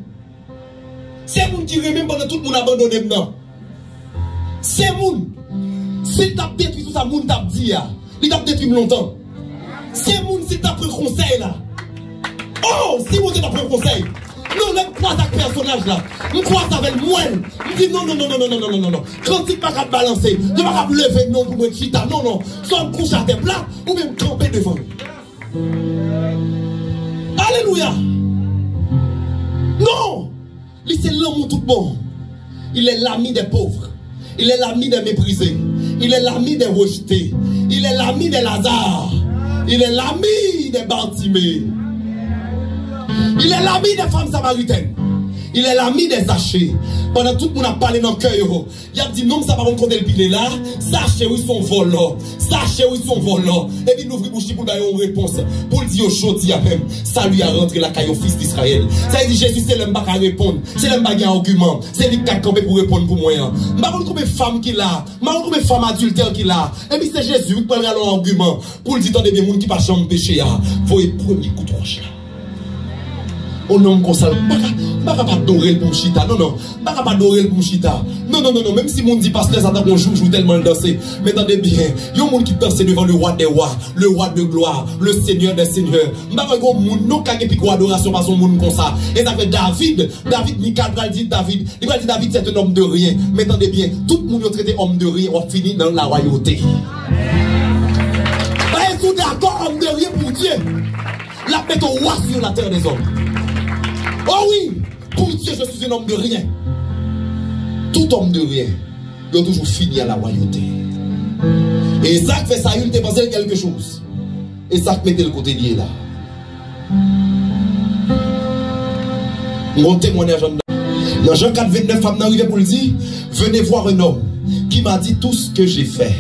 C'est moun qui remet pendant tout le monde abandonné maintenant. C'est moun. S'il t'a détruit tout ça, moun t'a dit, il t'a détruit longtemps. C'est moun s'il t'a pris conseil là. Oh, si vous t'a pris conseil. Non, là, croise avec personnage là. Nous croise avec moi. Nous dit non. Quand il pas qu'à balancer, il pas qu'à lever non pour me chita. Non. Soit me couche à tes plats ou même camper devant. Alléluia. Non. Lui, c'est l'homme tout bon. Il est l'ami des pauvres. Il est l'ami des méprisés. Il est l'ami des rejetés. Il est l'ami des Lazare. Il est l'ami des Bartimée. Il est l'ami des femmes samaritaines. Il est l'ami des Zachée. Pendant tout le monde a parlé dans le cœur, il a dit non, ça va compter le pied là. Zachée, oui, son volant. Zachée, oui, son volant. Et puis, nous ouvrons bouche pour donner une réponse. Pour le dire au chaud, même, ça lui a rentré la caille au fils d'Israël. Ça veut dire Jésus, c'est l'homme qui a répondre. C'est l'homme qui a un argument. C'est lui qui a campé pour répondre pour moi. Je ne sais pas combien de femmes qu'il a. Je ne sais pas combien de femmes adultères qu'il a. Et puis, c'est Jésus qui prendra un argument. Pour le dire, attendez, des gens qui ne peuvent pas pécher. Voyez, premier coup de roche là. On nomme comme ça, pas adorer pour chita, non, pas adorer pour chita, non, même si mon dit pasteur, ça t'a joue tellement le danser, mais attendez bien, il y a un monde qui danse devant le roi des rois, le roi de gloire, le seigneur des seigneurs, pas un monde, non, qui pique adoration par son monde comme ça, et ça fait David, Michael va dire David, il va dire David c'est un homme de rien, mais attendez bien, tout le monde est traité homme de rien, on finit dans la royauté. Pas tout d'accord, homme de rien pour Dieu, la mettre au roi sur la terre des hommes. Oh oui, pour Dieu, je suis un homme de rien. Tout homme de rien, il a toujours fini à la royauté. Et ça fait ça, il te pensait quelque chose. Et ça mettait le côté lié là. Mon témoignage dans Jean 4, 29, femme n'arrivait pour le dire, venez voir un homme qui m'a dit tout ce que j'ai fait.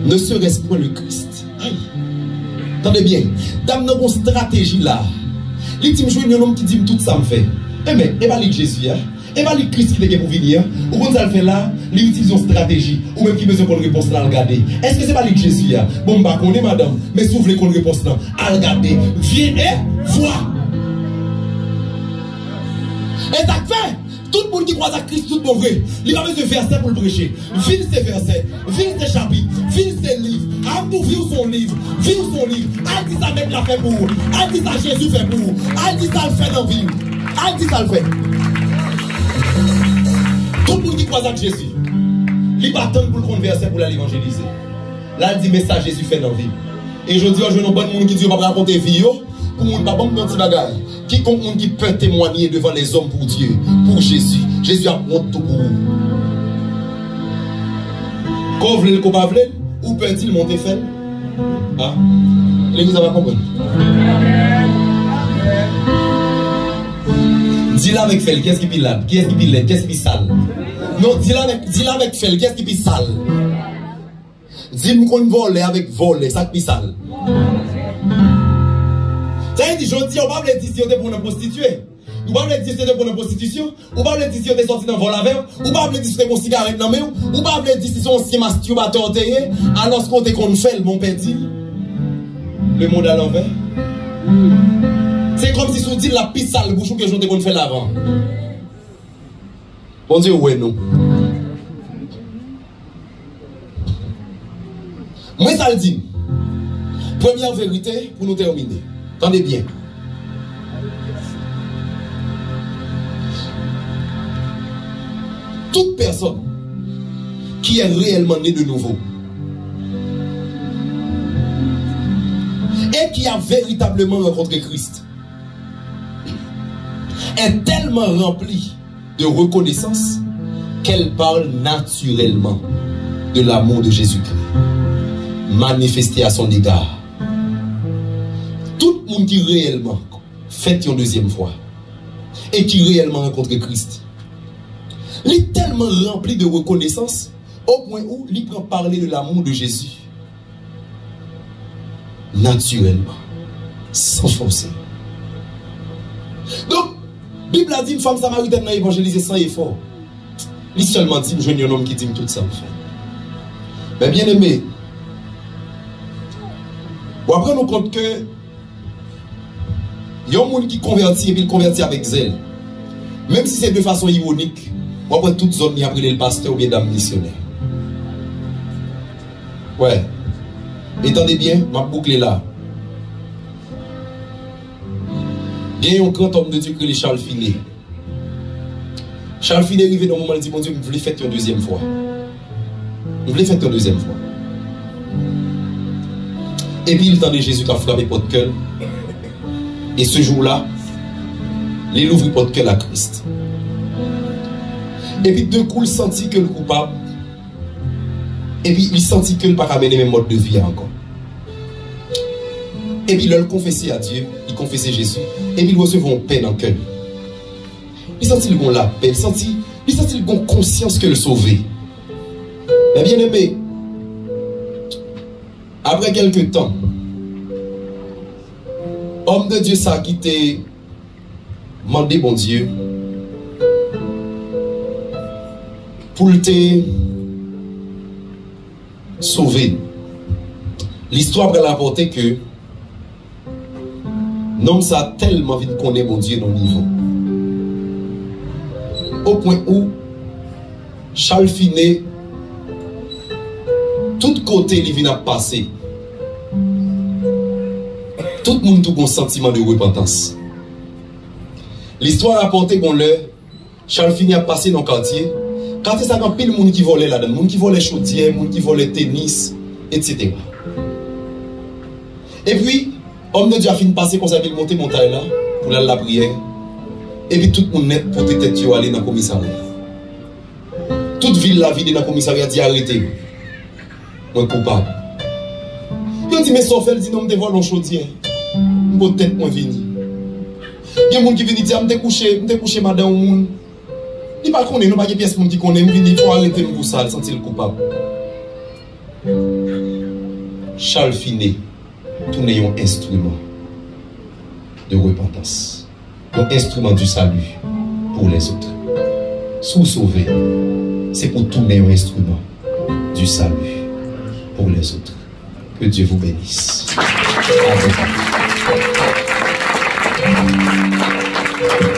Ne serait-ce point le Christ. Aïe. Attendez bien, dame dans une stratégie là. Il dit, je suis un homme qui dit tout ça me fait. Eh bien, et pas le Jésus, et pas le Christ qui est pour venir. Ou quand ça le fait là, il utilise une stratégie. Ou même qui besoin qu'on réponse là, à regarder. Est-ce que c'est pas le Jésus? Bon, bah, on est madame. Mais si vous voulez qu'on réponse là, à regarder. Viens et vois. Et ça fait. Tout le monde qui croit à Christ, tout le vrai. Il a besoin de versets pour le prêcher. Vire ses versets, vire ses chapitres, vire ses livres. A ouvrir son livre, vire son livre. A dit ça même l'a fait pour vous. A dit ça Jésus fait pour vous. A dit ça le fait dans la vie. A dit ça le fait. Tout le monde qui croit à Jésus, il va attendre pour le verset pour l'évangéliser. Là, il dit, mais ça Jésus fait dans la vie. Et je dis, je ne bon monde qui dit, on va raconter vie, pour mon papa, mon petit bagage. Quiconque qui peut témoigner devant les hommes pour Dieu, pour Jésus. Jésus a honte tout pour vous. Quand vous voulez le copain, où peut-il monter faire? Ah, l'église va comprendre. Dis-la avec Fel, qu'est-ce qui pile là? Qu'est-ce qui pile? Qu'est-ce qui sale? Non, dis-la avec Fel, qu'est-ce qui pile sale? Dis-moi qu'on vole avec voler, ça qui sale. Ça veut dire, je dis, on va pas dire si on est pour une prostituée. On va pas dire si on est pour une prostitution. On va pas dire si on est sorti dans vol avec. On va pas dire si on est pour une cigarette dans la main. On va pas dire si on est masturbateur terré. Alors qu'on est qu'on fait, mon père dit, le monde à l'envers. C'est comme si on dit la piste sale bouchon que je t'ai qu'on fait l'avant. Bon Dieu, ouais, non. Moi, ça le dit. Première vérité pour nous terminer. Attendez bien. Toute personne qui est réellement née de nouveau et qui a véritablement rencontré Christ est tellement remplie de reconnaissance qu'elle parle naturellement de l'amour de Jésus-Christ manifesté à son égard. Tout le monde qui réellement fait une deuxième fois et qui réellement rencontre Christ, il est tellement rempli de reconnaissance au point où il prend parler de l'amour de Jésus naturellement, sans forcer. Donc, la Bible a dit une femme samaritaine n'a évangélisé sans effort. Il seulement dit, je suis un homme qui dit tout ça. Mais bien aimé, on prend nous compte que il y a un monde qui convertit et puis il convertit avec zèle. Même si c'est de façon ironique, on prend toute zone qui a pris le pasteur ou bien dame missionnaire. Ouais. Entendez bien, ma boucle est là. Il y a un grand homme de Dieu qui est Charles Finet. Charles Finet est arrivé dans le moment où il dit, mon Dieu, je voulais faire une deuxième fois. Je voulais faire une deuxième fois. Et puis il tendait Jésus qui a frappé porte cœur. Et ce jour-là, il ouvre porte cœur à Christ. Et puis d'un coup, il sentit que le coupable. Et puis il sentit que le pas amener même mode de vie encore. Et puis il a confessé à Dieu, il confessait Jésus. Et puis il recevait une paix dans le cœur. Il sentit le bon la paix, il sentit le bon conscience que le sauver. Mais bien aimé, après quelques temps, homme de Dieu ça a quitté, demandé bon Dieu pour te sauver. L'histoire va rapporter que l'homme ça a tellement vite connaît bon Dieu dans le niveau. Au point où Charles Finet, tout côté il vient à passer. Tout le monde a un sentiment de repentance. L'histoire a rapporté qu'on l'heure, Charles Finet a passé dans le quartier. Quartier ça a pile de monde qui volait là-dedans, monde qui volait chaudière, monde qui volait tennis, etc. Et puis, homme de Dieu a fini de passer comme ça, il monter montagne là, pour la prière. Et puis tout le monde net pour tête aller dans le commissariat. Toute ville la ville dans le commissariat dit arrêtez. Moi coupable. Il dit mais sauf elle dit non, me volé en chaudière. Peut-être moi vini. Il y a des gens qui viennent dire me coucher madame ou moun. Il pas connaît nous pas des pièces qui connaît vini faut arrêter pour ça, sentir le coupable. Charles Finet tout n'est un instrument de repentance. Un instrument du salut pour les autres. Sous sauver, c'est pour tourner un instrument du salut pour les autres. Que Dieu vous bénisse. Amen.